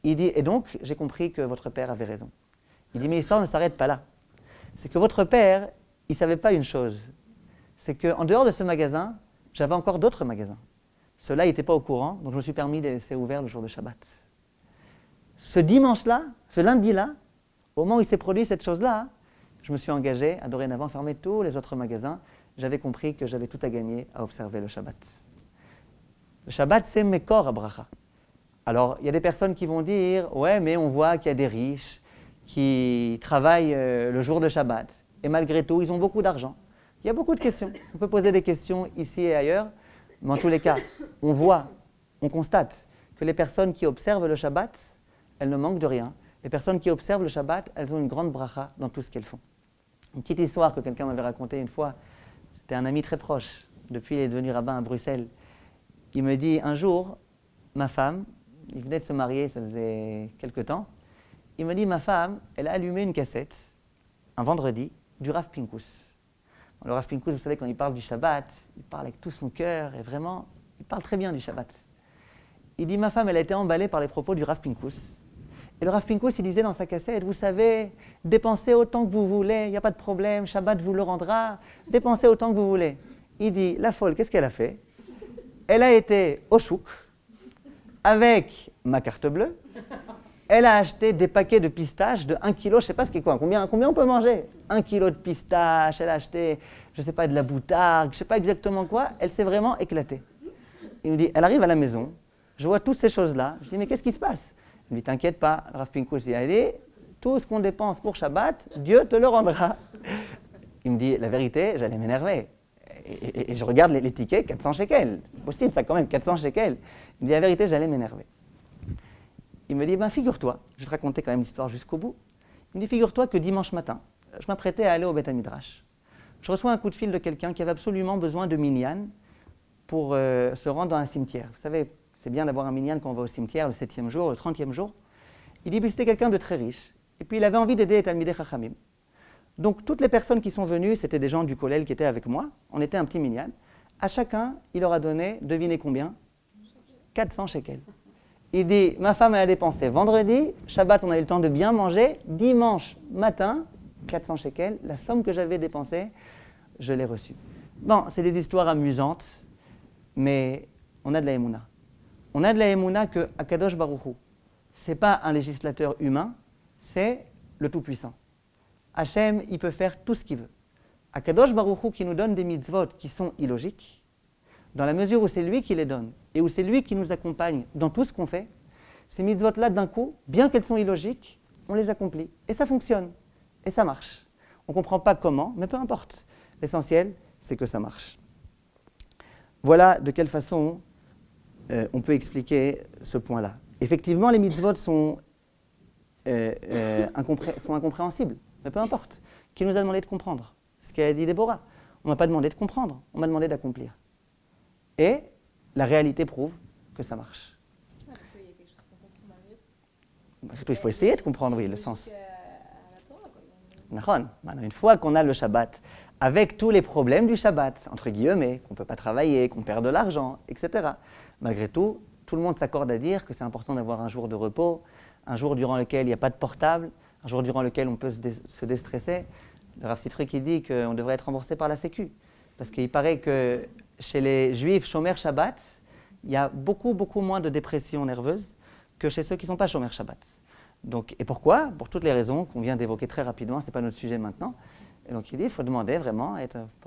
Il dit, et donc, j'ai compris que votre père avait raison. Il dit, mais l'histoire ne s'arrête pas là. C'est que votre père, il ne savait pas une chose. C'est qu'en dehors de ce magasin, j'avais encore d'autres magasins. Ceux-là n'étaient pas au courant, donc je me suis permis de les laisser ouverts le jour de Shabbat. Ce dimanche-là, ce lundi-là, au moment où il s'est produit cette chose-là, je me suis engagé à dorénavant fermer tous les autres magasins. J'avais compris que j'avais tout à gagner à observer le Shabbat. Le Shabbat, c'est Mekor HaBracha. Alors, il y a des personnes qui vont dire, ouais, mais on voit qu'il y a des riches qui travaillent le jour de Shabbat. Et malgré tout, ils ont beaucoup d'argent. Il y a beaucoup de questions. On peut poser des questions ici et ailleurs. Mais en tous les cas, on voit, on constate que les personnes qui observent le Shabbat, elles ne manquent de rien. Les personnes qui observent le Shabbat, elles ont une grande bracha dans tout ce qu'elles font. Une petite histoire que quelqu'un m'avait racontée une fois. C'était un ami très proche. Depuis, il est devenu rabbin à Bruxelles. Il me dit, un jour, ma femme, il venait de se marier, ça faisait quelque temps. Il me dit, ma femme, elle a allumé une cassette, un vendredi, du Rav Pinkus. Le Rav Pinkus, vous savez, quand il parle du Shabbat, il parle avec tout son cœur et vraiment, il parle très bien du Shabbat. Il dit, ma femme, elle a été emballée par les propos du Rav Pinkus. Et le Rav Pinkus, il disait dans sa cassette, vous savez, dépensez autant que vous voulez, il n'y a pas de problème, Shabbat vous le rendra, dépensez autant que vous voulez. Il dit, la folle, qu'est-ce qu'elle a fait? Elle a été au chouk avec ma carte bleue. Elle a acheté des paquets de pistaches de 1 kg, je ne sais pas ce qui est quoi, combien on peut manger? 1 kg de pistaches, elle a acheté, je ne sais pas, de la boutargue, je ne sais pas exactement quoi, elle s'est vraiment éclatée. Il me dit, elle arrive à la maison, je vois toutes ces choses-là, je dis, mais qu'est-ce qui se passe? Il me dit, t'inquiète pas, Rav Pinkus, il a dit, tout ce qu'on dépense pour Shabbat, Dieu te le rendra. Il me dit, la vérité, j'allais m'énerver. Et je regarde les tickets, 400 shekels. Possible, ça quand même, 400 shekels. Il me dit, la vérité, j'allais m'énerver. Il me dit, figure-toi, je vais te raconter quand même l'histoire jusqu'au bout. Il me dit, figure-toi que dimanche matin, je m'apprêtais à aller au Beth Midrash. Je reçois un coup de fil de quelqu'un qui avait absolument besoin de minyan pour se rendre dans un cimetière. Vous savez, c'est bien d'avoir un minyan quand on va au cimetière le 7e jour, le 30e jour. Il dit, c'était quelqu'un de très riche. Et puis il avait envie d'aider les Talmidei Chachamim. Donc toutes les personnes qui sont venues, c'était des gens du kollel qui étaient avec moi. On était un petit minyan. À chacun, il aura donné, devinez combien? 400 shekels. Il dit, ma femme elle a dépensé vendredi, Shabbat on a eu le temps de bien manger, dimanche matin, 400 shekels, la somme que j'avais dépensée, je l'ai reçue. Bon, c'est des histoires amusantes, mais on a de la émouna. On a de la émouna que Akadosh Baruch Hu, ce n'est pas un législateur humain, c'est le Tout-Puissant. Hachem, il peut faire tout ce qu'il veut. Akadosh Baruch Hu qui nous donne des mitzvot qui sont illogiques, dans la mesure où c'est lui qui les donne et où c'est lui qui nous accompagne dans tout ce qu'on fait, ces mitzvot-là, d'un coup, bien qu'elles sont illogiques, on les accomplit. Et ça fonctionne. Et ça marche. On ne comprend pas comment, mais peu importe. L'essentiel, c'est que ça marche. Voilà de quelle façon on peut expliquer ce point-là. Effectivement, les mitzvot sont incompréhensibles, mais peu importe. Qui nous a demandé de comprendre? C'est ce qu'a dit Déborah. On ne m'a pas demandé de comprendre, on m'a demandé d'accomplir. Et la réalité prouve que ça marche. Parce qu'il y a quelque chose qu'on comprend malgré tout. Il faut essayer de comprendre, oui, le sens. À la Torah, quoi. Maintenant, une fois qu'on a le Shabbat, avec tous les problèmes du Shabbat, entre guillemets, qu'on ne peut pas travailler, qu'on perd de l'argent, etc., malgré tout, tout le monde s'accorde à dire que c'est important d'avoir un jour de repos, un jour durant lequel il n'y a pas de portable, un jour durant lequel on peut se déstresser. Le Rav Sitruc qui dit qu'on devrait être remboursé par la Sécu. Parce qu'il paraît que chez les Juifs chômeurs Shabbat, il y a beaucoup moins de dépression nerveuse que chez ceux qui ne sont pas chômeurs Shabbat. Donc, et pourquoi? Pour toutes les raisons qu'on vient d'évoquer très rapidement, ce n'est pas notre sujet maintenant. Et donc il dit qu'il faut demander vraiment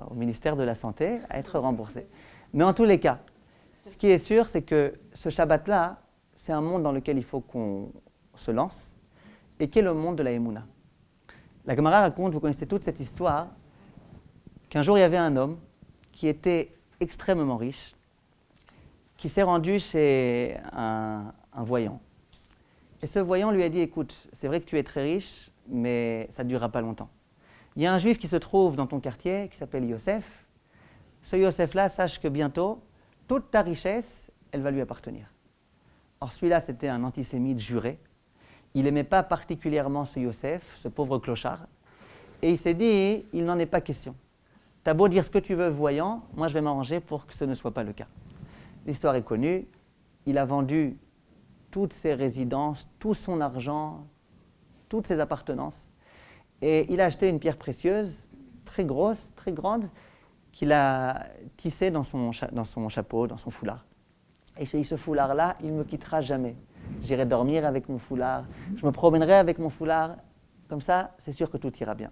au ministère de la Santé à être remboursé. Mais en tous les cas, ce qui est sûr, c'est que ce Shabbat-là, c'est un monde dans lequel il faut qu'on se lance, et qui est le monde de la Emouna. La Gemara raconte, vous connaissez toute cette histoire, qu'un jour il y avait un homme qui était extrêmement riche, qui s'est rendu chez un voyant. Et ce voyant lui a dit, écoute, c'est vrai que tu es très riche, mais ça ne durera pas longtemps. Il y a un juif qui se trouve dans ton quartier, qui s'appelle Yosef. Ce Yosef-là, sache que bientôt, toute ta richesse, elle va lui appartenir. Or celui-là, c'était un antisémite juré. Il n'aimait pas particulièrement ce Yosef, ce pauvre clochard. Et il s'est dit, il n'en est pas question. T'as beau dire ce que tu veux, voyant, moi je vais m'arranger pour que ce ne soit pas le cas. L'histoire est connue. Il a vendu toutes ses résidences, tout son argent, toutes ses appartenances. Et il a acheté une pierre précieuse, très grosse, très grande, qu'il a tissée dans son chapeau, dans son foulard. Et ce foulard-là, il ne me quittera jamais. J'irai dormir avec mon foulard, je me promènerai avec mon foulard. Comme ça, c'est sûr que tout ira bien.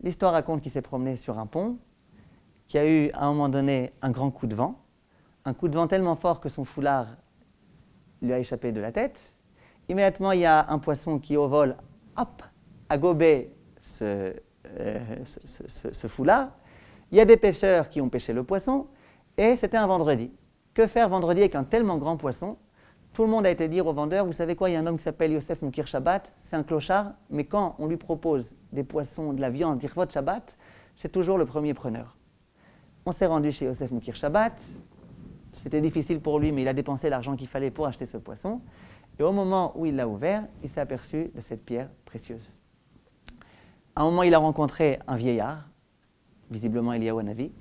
L'histoire raconte qu'il s'est promené sur un pont, qu'il y a eu à un moment donné un grand coup de vent tellement fort que son foulard lui a échappé de la tête. Immédiatement, il y a un poisson qui, au vol, hop, a gobé ce foulard. Il y a des pêcheurs qui ont pêché le poisson, et c'était un vendredi. Que faire vendredi avec un tellement grand poisson? Tout le monde a été dire au vendeur, vous savez quoi, il y a un homme qui s'appelle Yosef Moukir Shabbat, c'est un clochard, mais quand on lui propose des poissons, de la viande, dire votre Shabbat, c'est toujours le premier preneur. On s'est rendu chez Yosef Moukir Shabbat, c'était difficile pour lui, mais il a dépensé l'argent qu'il fallait pour acheter ce poisson. Et au moment où il l'a ouvert, il s'est aperçu de cette pierre précieuse. À un moment, il a rencontré un vieillard, visiblement Eliyahu Hanavi,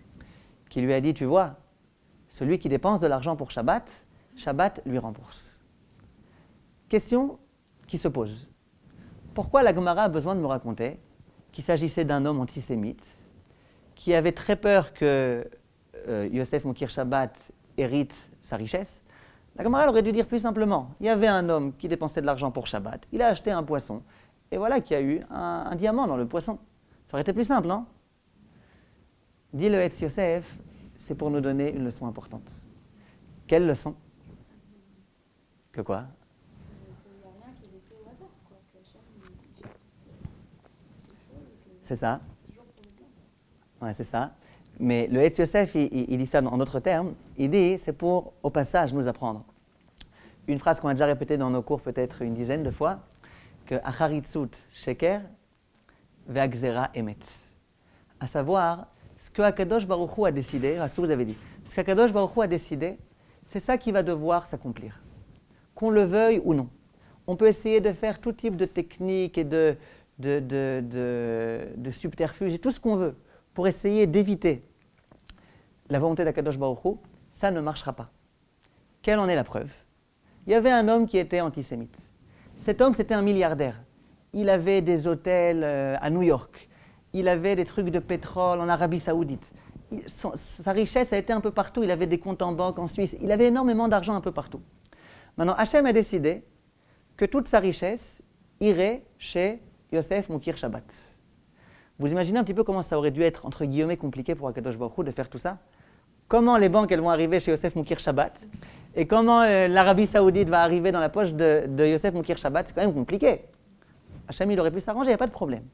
qui lui a dit, tu vois, celui qui dépense de l'argent pour Shabbat, Shabbat lui rembourse. Question qui se pose. Pourquoi la Gemara a besoin de me raconter qu'il s'agissait d'un homme antisémite qui avait très peur que Yosef Moukir Shabbat hérite sa richesse? La Gemara aurait dû dire plus simplement, il y avait un homme qui dépensait de l'argent pour Shabbat, il a acheté un poisson, et voilà qu'il y a eu un diamant dans le poisson. Ça aurait été plus simple, non? Dit le Hetz Yosef, c'est pour nous donner une leçon importante. Quelle leçon? Que quoi? Il n'y a rien qui est laissé au hasard, quoi. Que Hachem, C'est ça. toujours pour le bien. Ouais, c'est ça. Mais le Hetz Yosef, il dit ça en d'autres termes. Il dit, c'est pour, au passage, nous apprendre. Une phrase qu'on a déjà répétée dans nos cours peut-être une dizaine de fois, que Acharitzut Sheker ve'agzera emet. À savoir, ce que Akadosh Baruch Hu a décidé, ce que vous avez dit, ce qu'Akadosh Baruch Hu a décidé, c'est ça qui va devoir s'accomplir. Qu'on le veuille ou non. On peut essayer de faire tout type de techniques et de subterfuges et tout ce qu'on veut pour essayer d'éviter la volonté d'Akadosh Baruch Hu, ça ne marchera pas. Quelle en est la preuve? Il y avait un homme qui était antisémite. Cet homme, c'était un milliardaire. Il avait des hôtels à New York. Il avait des trucs de pétrole en Arabie Saoudite. Sa richesse a été un peu partout. Il avait des comptes en banque en Suisse. Il avait énormément d'argent un peu partout. Maintenant, Hachem a décidé que toute sa richesse irait chez Yosef Moukir Shabbat. Vous imaginez un petit peu comment ça aurait dû être, entre guillemets, compliqué pour Akadosh Baruch Hu de faire tout ça? Comment les banques elles vont arriver chez Yosef Moukir Shabbat? Et comment l'Arabie Saoudite va arriver dans la poche de Yosef Moukir Shabbat? C'est quand même compliqué. Hachem, il aurait pu s'arranger, il n'y a pas de problème.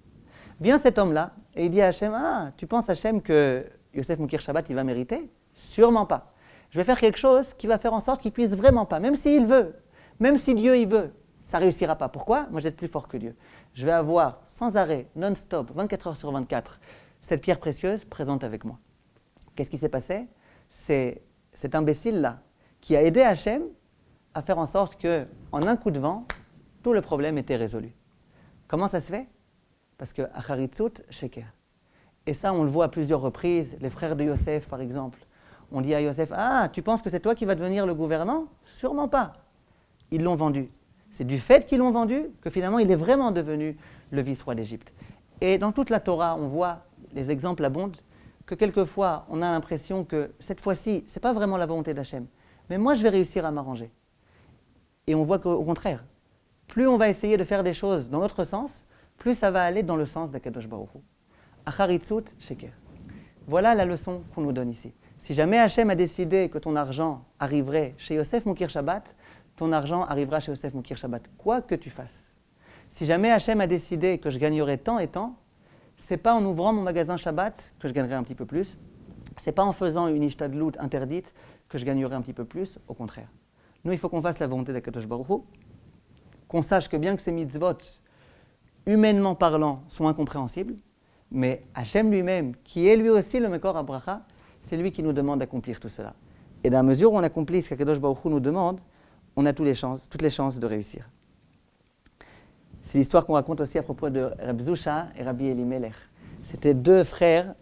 Vient cet homme-là et il dit à Hachem, ah, tu penses Hachem que Yosef Moukir Shabbat, il va mériter? Sûrement pas. Je vais faire quelque chose qui va faire en sorte qu'il puisse vraiment pas, même s'il veut, même si Dieu il veut, ça ne réussira pas. Pourquoi? Moi, j'ai plus fort que Dieu. Je vais avoir sans arrêt, non-stop, 24 heures sur 24, cette pierre précieuse présente avec moi. Qu'est-ce qui s'est passé? C'est cet imbécile-là qui a aidé Hachem à faire en sorte qu'en un coup de vent, tout le problème était résolu. Comment ça se fait? Parce que Acharitzut Sheker. Et ça, on le voit à plusieurs reprises. Les frères de Yosef, par exemple. On dit à Yosef, ah, tu penses que c'est toi qui vas devenir le gouvernant? Sûrement pas. Ils l'ont vendu. C'est du fait qu'ils l'ont vendu que finalement, il est vraiment devenu le vice-roi d'Égypte. Et dans toute la Torah, on voit, les exemples abondent, que quelquefois, on a l'impression que cette fois-ci, ce n'est pas vraiment la volonté d'Hachem. Mais moi, je vais réussir à m'arranger. Et on voit qu'au contraire, plus on va essayer de faire des choses dans notre sens, plus ça va aller dans le sens d'Akadosh Baruch Hu. Acharitzut Sheker. Voilà la leçon qu'on nous donne ici. Si jamais Hachem a décidé que ton argent arriverait chez Yosef Moukir Shabbat, ton argent arrivera chez Yosef Moukir Shabbat, quoi que tu fasses. Si jamais Hachem a décidé que je gagnerai tant et tant, c'est pas en ouvrant mon magasin Shabbat que je gagnerai un petit peu plus, c'est pas en faisant une ishtadlout interdite que je gagnerai un petit peu plus, au contraire. Nous, il faut qu'on fasse la volonté d'Akadosh Baruch Hu, qu'on sache que bien que ces mitzvot, humainement parlant, sont incompréhensibles, mais Hachem lui-même, qui est lui aussi le Mekor HaBracha, c'est lui qui nous demande d'accomplir tout cela. Et dans la mesure où on accomplit ce qu'Akadosh Baruch Hu nous demande, on a toutes les chances de réussir. C'est l'histoire qu'on raconte aussi à propos de Reb Zusha et Rabbi Elimelech. C'était deux frères,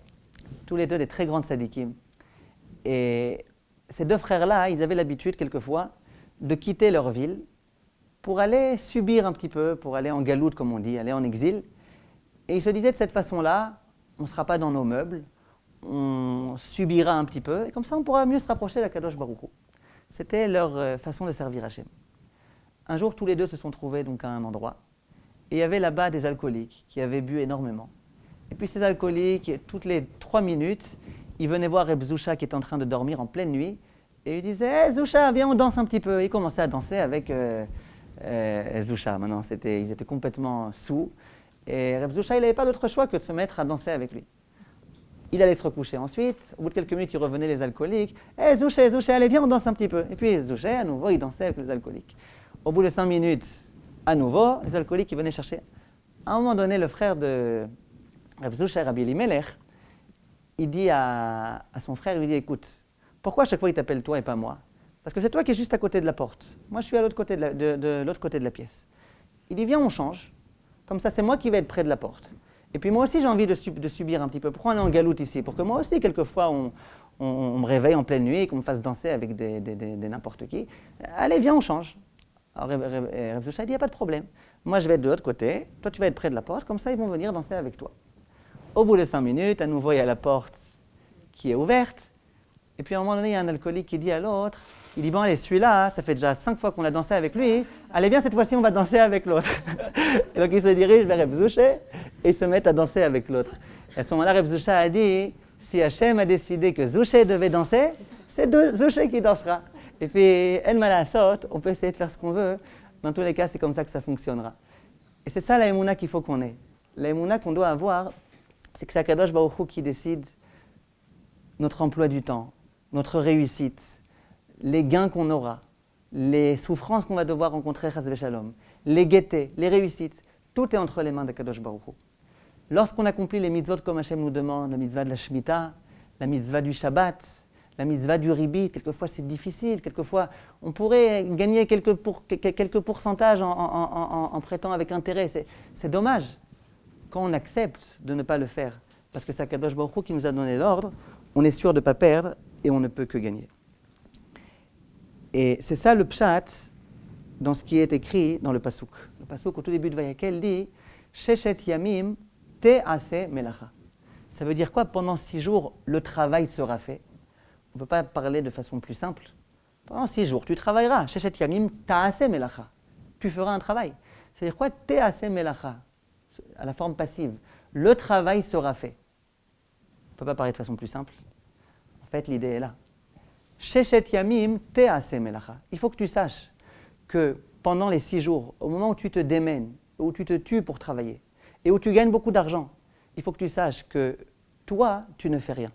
tous les deux des très grands tzadikim. Et ces deux frères-là, ils avaient l'habitude quelquefois de quitter leur ville pour aller subir un petit peu, pour aller en galoute comme on dit, aller en exil. Et ils se disaient de cette façon-là, on ne sera pas dans nos meubles, on subira un petit peu, et comme ça on pourra mieux se rapprocher d'Akadosh Baruch Hu. C'était leur façon de servir Hachem. Un jour, tous les deux se sont trouvés donc à un endroit, et il y avait là-bas des alcooliques qui avaient bu énormément. Et puis ces alcooliques, toutes les 3 minutes, ils venaient voir Reb Zusha qui était en train de dormir en pleine nuit, et ils disaient « Hey Zusha, viens, on danse un petit peu ». Ils commençaient à danser avec Zusha. Maintenant, ils étaient complètement saouls, et Reb Zusha, il n'avait pas d'autre choix que de se mettre à danser avec lui. Il allait se recoucher ensuite. Au bout de quelques minutes, il revenait les alcooliques. « Hé, Zouché, allez, viens, on danse un petit peu. » Et puis Zouché, à nouveau, il dansait avec les alcooliques. Au bout de 5 minutes, à nouveau, les alcooliques, ils venaient chercher. À un moment donné, le frère de Reb Zouché, Rabbi Elimelech, il dit à son frère, il lui dit « Écoute, pourquoi à chaque fois il t'appelle toi et pas moi? Parce que c'est toi qui es juste à côté de la porte. Moi, je suis à l'autre côté de l'autre côté de la pièce. » Il dit « Viens, on change. Comme ça, c'est moi qui vais être près de la porte. » Et puis moi aussi, j'ai envie de subir un petit peu. Pourquoi on est en galoute ici? Pour que moi aussi, quelquefois, on me réveille en pleine nuit et qu'on me fasse danser avec des n'importe qui. Allez, viens, on change. Alors Reb Zusha dit, il n'y a pas de problème. Moi, je vais être de l'autre côté. Toi, tu vas être près de la porte. Comme ça, ils vont venir danser avec toi. Au bout de 5 minutes, à nouveau, il y a la porte qui est ouverte. Et puis, à un moment donné, il y a un alcoolique qui dit à l'autre, il dit, bon, allez, celui-là, ça fait déjà 5 fois qu'on a dansé avec lui. Allez, viens, cette fois-ci, on va danser avec l'autre. Et donc, il se dirige vers Reb Zusha et ils se mettent à danser avec l'autre. Et à ce moment-là, Reb Zusha a dit, si Hachem a décidé que Zusha devait danser, c'est Zusha qui dansera. Et puis, El Malasot, on peut essayer de faire ce qu'on veut. Dans tous les cas, c'est comme ça que ça fonctionnera. Et c'est ça la émouna qu'il faut qu'on ait. La émouna qu'on doit avoir, c'est que c'est Akadosh Baruch Hu qui décide notre emploi du temps, notre réussite, les gains qu'on aura, les souffrances qu'on va devoir rencontrer, chas v'shalom, les gaietés, les réussites, tout est entre les mains d'Akadosh Baruch Hu. Lorsqu'on accomplit les mitzvot comme Hachem nous demande, la mitzvah de la Shemitah, la mitzvah du Shabbat, la mitzvah du Ribi, quelquefois c'est difficile, quelquefois on pourrait gagner quelques pourcentages en prêtant avec intérêt, c'est dommage. Quand on accepte de ne pas le faire, parce que c'est Akadosh Baruch Hu qui nous a donné l'ordre, on est sûr de ne pas perdre et on ne peut que gagner. Et c'est ça le pshat dans ce qui est écrit dans le pasuk. Le pasuk au tout début de Vayakel dit « Sheshet yamim te'ase melacha ». Ça veut dire quoi? Pendant 6 jours, le travail sera fait. On ne peut pas parler de façon plus simple. Pendant 6 jours, tu travailleras. Sheshet yamim ta'ase melacha. Tu feras un travail. C'est-à-dire quoi? Te'ase melacha, à la forme passive. Le travail sera fait. On ne peut pas parler de façon plus simple. En fait, l'idée est là. Sheshet yamim te'ase melacha. Il faut que tu saches que pendant les 6 jours, au moment où tu te démènes, où tu te tues pour travailler, et où tu gagnes beaucoup d'argent, il faut que tu saches que toi, tu ne fais rien.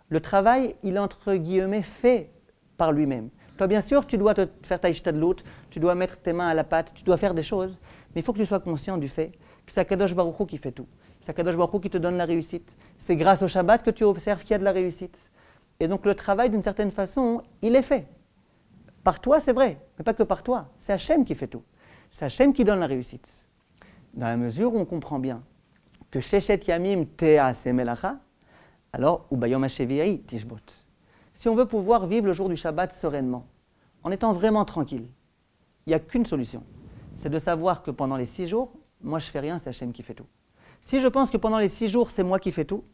Le travail, il est entre guillemets fait par lui-même. Toi, bien sûr, tu dois te faire ta ishtadlout, tu dois mettre tes mains à la pâte, tu dois faire des choses, mais il faut que tu sois conscient du fait que c'est Akadosh Baruch Hu qui fait tout. C'est Akadosh Baruch Hu qui te donne la réussite. C'est grâce au Shabbat que tu observes qu'il y a de la réussite. Et donc le travail, d'une certaine façon, il est fait. Par toi, c'est vrai, mais pas que par toi. C'est Hachem qui fait tout. C'est Hachem qui donne la réussite. Dans la mesure où on comprend bien que Sheshet Yamim Te'ase Melacha, alors, ou Bayom HaShevi'i Tishbot. Si on veut pouvoir vivre le jour du Shabbat sereinement, en étant vraiment tranquille, il n'y a qu'une solution. C'est de savoir que pendant les 6 jours, moi je ne fais rien, c'est Hachem qui fait tout. Si je pense que pendant les 6 jours, c'est moi qui fais tout,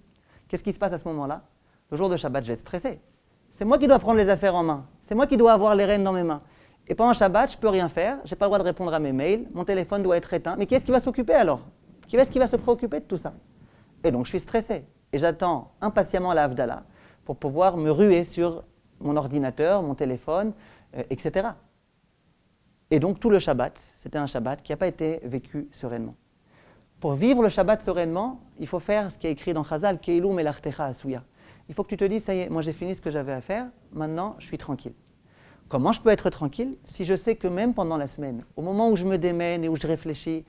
qu'est-ce qui se passe à ce moment-là? Le jour de Shabbat, je vais être stressé. C'est moi qui dois prendre les affaires en main. C'est moi qui dois avoir les rênes dans mes mains. Et pendant Shabbat, je ne peux rien faire, je n'ai pas le droit de répondre à mes mails, mon téléphone doit être éteint. Mais qui est-ce qui va s'occuper alors? Qui est-ce qui va se préoccuper de tout ça? Et donc je suis stressé. Et j'attends impatiemment la Havdalah pour pouvoir me ruer sur mon ordinateur, mon téléphone, etc. Et donc tout le Shabbat, c'était un Shabbat qui n'a pas été vécu sereinement. Pour vivre le Shabbat sereinement, il faut faire ce qui est écrit dans Chazal, Keilu melachtecha asuya. Il faut que tu te dises, ça y est, moi j'ai fini ce que j'avais à faire, maintenant je suis tranquille. Comment je peux être tranquille si je sais que même pendant la semaine, au moment où je me démène et où je réfléchis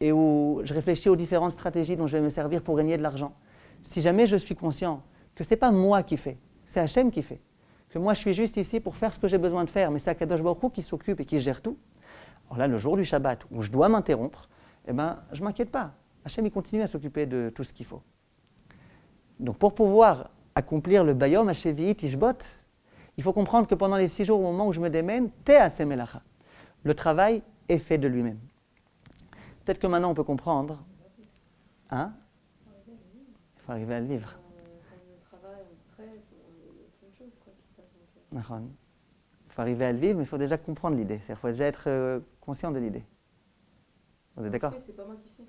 aux différentes stratégies dont je vais me servir pour gagner de l'argent, si jamais je suis conscient que ce n'est pas moi qui fais, c'est Hachem qui fait, que moi je suis juste ici pour faire ce que j'ai besoin de faire, mais c'est Akadosh Baruch Hu qui s'occupe et qui gère tout, alors là, le jour du Shabbat où je dois m'interrompre, je ne m'inquiète pas. Hachem il continue à s'occuper de tout ce qu'il faut. Donc pour pouvoir accomplir le Bayom HaShevi'i Tishbot, il faut comprendre que pendant les 6 jours, au moment où je me démène, Te'ase Melacha. Le travail est fait de lui-même. Peut-être que maintenant on peut comprendre. Hein? Il faut arriver à le vivre. Quand on travaille, on stresse, il y a plein de choses qui se passent. Il faut arriver à le vivre, mais il faut déjà comprendre l'idée. Il faut déjà être conscient de l'idée. Vous êtes d'accord? C'est pas moi qui fais.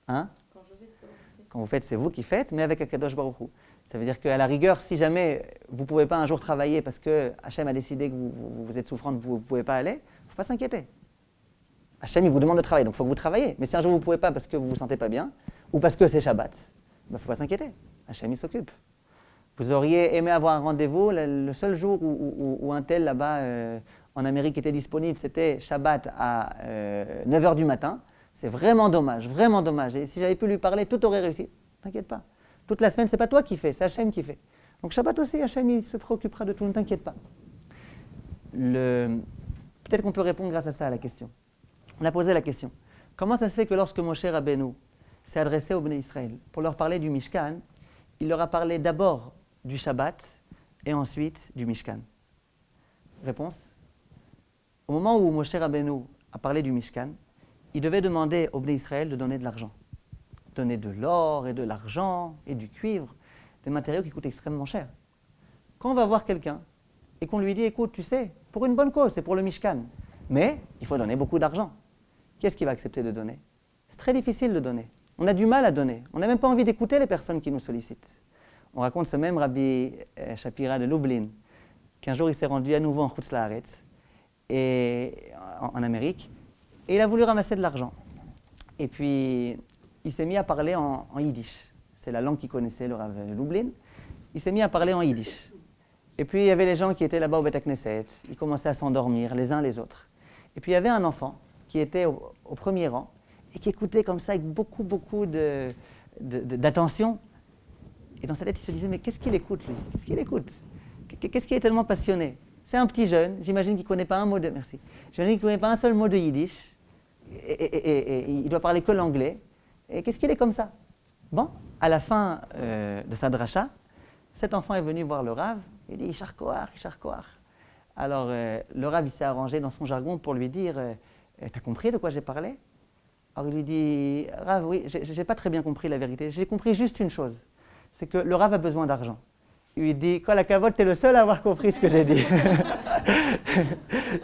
Hein? Quand je fais, c'est pas moi qui fais. Quand vous faites, c'est vous qui faites, mais avec Akadosh Baruch Hu. Ça veut dire qu'à la rigueur, si jamais vous ne pouvez pas un jour travailler parce que Hachem a décidé que vous êtes souffrante, vous ne pouvez pas aller, il ne faut pas s'inquiéter. Hachem, il vous demande de travailler, donc il faut que vous travaillez. Mais si un jour vous ne pouvez pas parce que vous ne vous sentez pas bien, ou parce que c'est Shabbat, il ne faut pas s'inquiéter. Hachem, il s'occupe. Vous auriez aimé avoir un rendez-vous, le seul jour où un tel là-bas en Amérique était disponible, c'était Shabbat à 9h du matin. C'est vraiment dommage, vraiment dommage. Et si j'avais pu lui parler, tout aurait réussi. T'inquiète pas. Toute la semaine, ce n'est pas toi qui fais, c'est Hachem qui fait. Donc Shabbat aussi, Hachem, il se préoccupera de tout, ne t'inquiète pas. Peut-être qu'on peut répondre grâce à ça à la question. On a posé la question. Comment ça se fait que lorsque Moshe Rabbeinu s'est adressé aux Bnei Israël pour leur parler du Mishkan, il leur a parlé d'abord du Shabbat et ensuite du Mishkan? Réponse. Au moment où Moshe Rabbeinu a parlé du Mishkan, il devait demander aux Bnei Israël de donner de l'argent. Donner de l'or et de l'argent et du cuivre, des matériaux qui coûtent extrêmement cher. Quand on va voir quelqu'un et qu'on lui dit, écoute, tu sais, pour une bonne cause, c'est pour le Mishkan, mais il faut donner beaucoup d'argent. Qui est-ce qui va accepter de donner? C'est très difficile de donner. On a du mal à donner. On n'a même pas envie d'écouter les personnes qui nous sollicitent. On raconte ce même Rabbi Shapira de Lublin, qu'un jour il s'est rendu à nouveau en Chutz La'aretz, en Amérique, et il a voulu ramasser de l'argent. Et puis, il s'est mis à parler en yiddish. C'est la langue qu'il connaissait, le Rav Lublin. Il s'est mis à parler en yiddish. Et puis, il y avait les gens qui étaient là-bas au Beth Knesset. Ils commençaient à s'endormir, les uns les autres. Et puis, il y avait un enfant qui était au premier rang et qui écoutait comme ça avec beaucoup d'attention. Et dans sa tête, il se disait, mais qu'est-ce qu'il écoute, lui? Qu'est-ce qu'il écoute? Qu'est-ce qui est tellement passionné? C'est un petit jeune, j'imagine qu'il ne connaît pas un mot de... Merci. J'imagine qu'il ne connaît pas un seul mot de yiddish. Et il doit parler que l'anglais. Et qu'est-ce qu'il est comme ça? Bon, à la fin de sa dracha, Cet enfant est venu voir le Rav, il dit « Yishar Koach, Yishar Koach ». Alors le Rav il s'est arrangé dans son jargon pour lui dire « T'as compris de quoi j'ai parlé ?» Alors il lui dit « Rav, oui, j'ai pas très bien compris la vérité, j'ai compris juste une chose, c'est que le Rav a besoin d'argent. » Il lui dit « Quoi, la cavote, t'es le seul à avoir compris ce que j'ai dit. »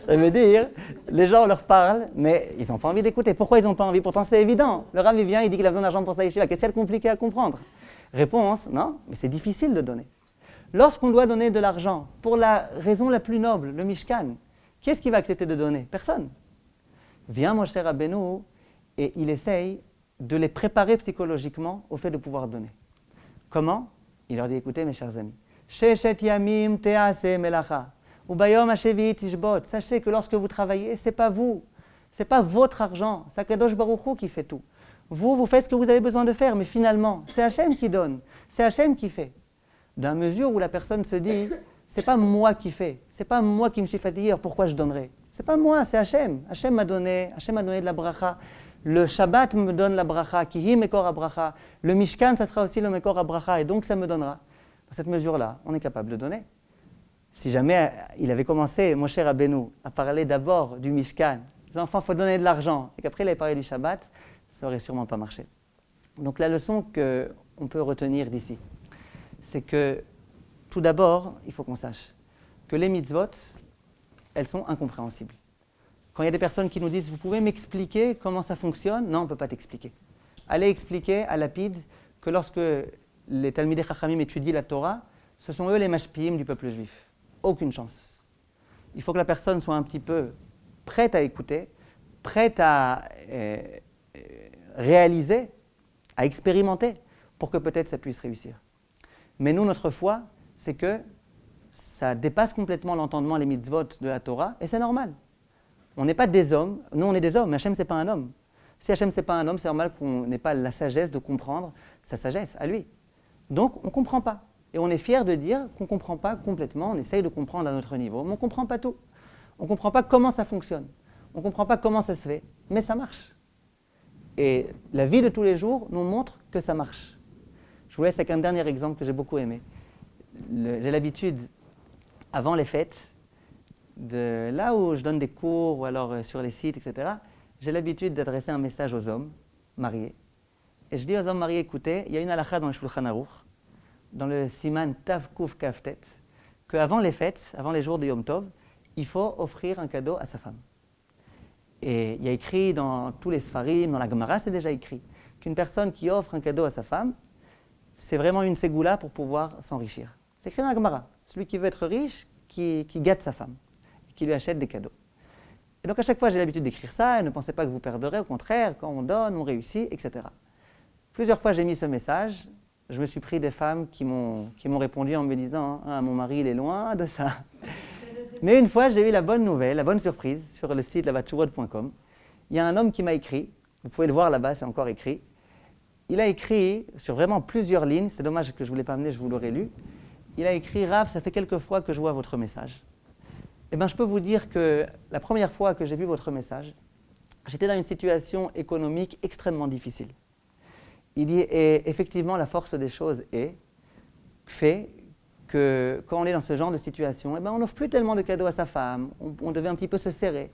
Ça veut dire, les gens leur parlent, mais ils n'ont pas envie d'écouter. Pourquoi ils n'ont pas envie? Pourtant c'est évident. Le Rav il vient, il dit qu'il a besoin d'argent pour sa yeshiva. Qu'est-ce qu'il y a de compliqué à comprendre? Réponse, non, mais c'est difficile de donner. Lorsqu'on doit donner de l'argent, pour la raison la plus noble, le Mishkan, qui est-ce qui va accepter de donner? Personne. Vient Moshe Rabbeinu et il essaye de les préparer psychologiquement au fait de pouvoir donner. Comment? Il leur dit, écoutez mes chers amis, Sheshet yamim te'aseh melacha, ubayom hashevi'it tishbot. Sachez que lorsque vous travaillez, c'est pas vous, c'est pas votre argent, c'est Akadosh Baruch Hu qui fait tout. Vous faites ce que vous avez besoin de faire, mais finalement, c'est Hachem qui donne, c'est Hachem qui fait. Dans mesure où la personne se dit, c'est pas moi qui fais, c'est pas moi qui me suis fatigué, pourquoi je donnerais? C'est pas moi, c'est Hachem. Hachem m'a donné de la bracha. Le Shabbat me donne la bracha, Kihi Mekor HaBracha. Le Mishkan, ça sera aussi le Mekor HaBracha, et donc ça me donnera. Dans cette mesure-là, on est capable de donner. Si jamais il avait commencé, Moshe Rabbeinu, à parler d'abord du Mishkan, les enfants, il faut donner de l'argent, et qu'après il avait parlé du Shabbat, ça n'aurait sûrement pas marché. Donc la leçon qu'on peut retenir d'ici, c'est que tout d'abord, il faut qu'on sache que les mitzvot, elles sont incompréhensibles. Quand il y a des personnes qui nous disent « Vous pouvez m'expliquer comment ça fonctionne ?» Non, on ne peut pas t'expliquer. Allez expliquer à Lapide que lorsque les Talmidei Chachamim étudient la Torah, ce sont eux les mashpiim du peuple juif. Aucune chance. Il faut que la personne soit un petit peu prête à écouter, prête à réaliser, à expérimenter, pour que peut-être ça puisse réussir. Mais nous, notre foi, c'est que ça dépasse complètement l'entendement, les mitzvot de la Torah, et c'est normal. On n'est pas des hommes, nous on est des hommes, mais Hachem c'est pas un homme. Si Hachem c'est pas un homme, c'est normal qu'on n'ait pas la sagesse de comprendre sa sagesse à lui. Donc on ne comprend pas. Et on est fier de dire qu'on ne comprend pas complètement, on essaye de comprendre à notre niveau, mais on ne comprend pas tout. On ne comprend pas comment ça fonctionne, on ne comprend pas comment ça se fait, mais ça marche. Et la vie de tous les jours nous montre que ça marche. Je vous laisse avec un dernier exemple que j'ai beaucoup aimé. J'ai l'habitude, avant les fêtes, là où je donne des cours ou alors sur les sites, etc., j'ai l'habitude d'adresser un message aux hommes mariés. Et je dis aux hommes mariés, écoutez, il y a une halakha dans le Shulchan Aruch, dans le Siman Tav Kuf Kaftet, qu'avant les fêtes, avant les jours de Yom Tov, il faut offrir un cadeau à sa femme. Et il y a écrit dans tous les Sfarim, dans la Gemara, c'est déjà écrit, qu'une personne qui offre un cadeau à sa femme, c'est vraiment une ségoula pour pouvoir s'enrichir. C'est écrit dans la Gemara. Celui qui veut être riche, qui gâte sa femme, qui lui achète des cadeaux. Et donc à chaque fois, j'ai l'habitude d'écrire ça, et ne pensez pas que vous perdrez, au contraire, quand on donne, on réussit, etc. Plusieurs fois, j'ai mis ce message, je me suis pris des femmes qui m'ont répondu en me disant « Ah, mon mari, il est loin de ça ». Mais une fois, j'ai eu la bonne nouvelle, la bonne surprise, sur le site labatchourod.com. Il y a un homme qui m'a écrit, vous pouvez le voir là-bas, c'est encore écrit. Il a écrit sur vraiment plusieurs lignes, c'est dommage que je ne vous l'ai pas amené, je vous l'aurais lu. Il a écrit « Rav, ça fait quelques fois que je vois votre message ». Eh bien, je peux vous dire que la première fois que j'ai vu votre message, j'étais dans une situation économique extrêmement difficile. Il dit, et effectivement, la force des choses fait que quand on est dans ce genre de situation, eh bien, on n'offre plus tellement de cadeaux à sa femme, on devait un petit peu se serrer.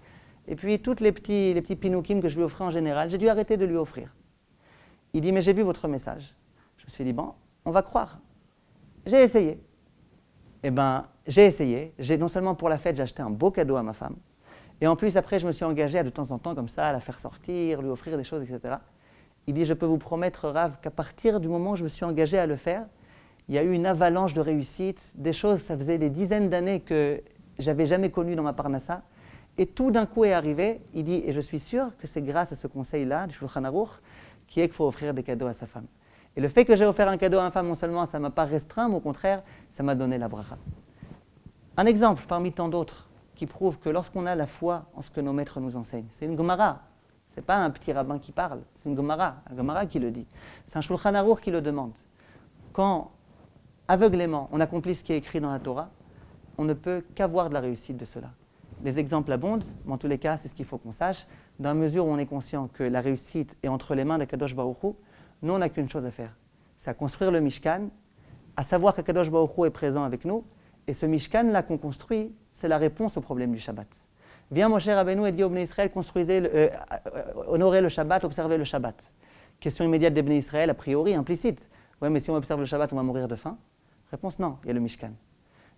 Et puis, tous les petits pinoukim que je lui offrais en général, j'ai dû arrêter de lui offrir. Il dit, mais j'ai vu votre message. Je me suis dit, bon, on va croire. J'ai essayé. Eh bien, j'ai essayé. Non seulement pour la fête, j'ai acheté un beau cadeau à ma femme. Et en plus, après, je me suis engagé à de temps en temps, comme ça, à la faire sortir, lui offrir des choses, etc. Il dit, je peux vous promettre, Rav, qu'à partir du moment où je me suis engagé à le faire, il y a eu une avalanche de réussite, des choses, ça faisait des dizaines d'années que j'avais jamais connues dans ma parnassa. Et tout d'un coup est arrivé, il dit, et je suis sûr que c'est grâce à ce conseil-là, du Shulchan Aruch, qui est qu'il faut offrir des cadeaux à sa femme. Et le fait que j'ai offert un cadeau à ma femme, non seulement ça ne m'a pas restreint, mais au contraire, ça m'a donné la bracha. Un exemple parmi tant d'autres qui prouve que lorsqu'on a la foi en ce que nos maîtres nous enseignent, c'est une Gemara. Ce n'est pas un petit rabbin qui parle, c'est une Gemara, un Gemara qui le dit. C'est un Shulchan Aruch qui le demande. Quand, aveuglément, on accomplit ce qui est écrit dans la Torah, on ne peut qu'avoir de la réussite de cela. Les exemples abondent, mais en tous les cas, c'est ce qu'il faut qu'on sache. Dans la mesure où on est conscient que la réussite est entre les mains d'Akadosh Baruch Hu, nous, on n'a qu'une chose à faire. C'est à construire le Mishkan à savoir qu'Akadosh Baruch Hu est présent avec nous, et ce Mishkan-là qu'on construit, c'est la réponse au problème du Shabbat. Vient Moshe Rabbeinu et dit aux Bnei Israël, honorez le Shabbat, observez le Shabbat. Question immédiate des Bnei Israël, a priori implicite. Ouais, mais si on observe le Shabbat, on va mourir de faim. Réponse non, il y a le Mishkan.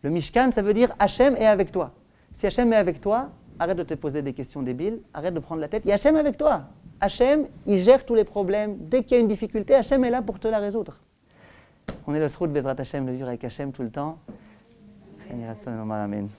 Le Mishkan, ça veut dire Hachem est avec toi. Si Hachem est avec toi, arrête de te poser des questions débiles, arrête de prendre la tête. Il y a Hachem avec toi. Hachem, il gère tous les problèmes. Dès qu'il y a une difficulté, Hachem est là pour te la résoudre. On est le Srout Bezrat Hachem, le vivre avec Hachem tout le temps. Amen.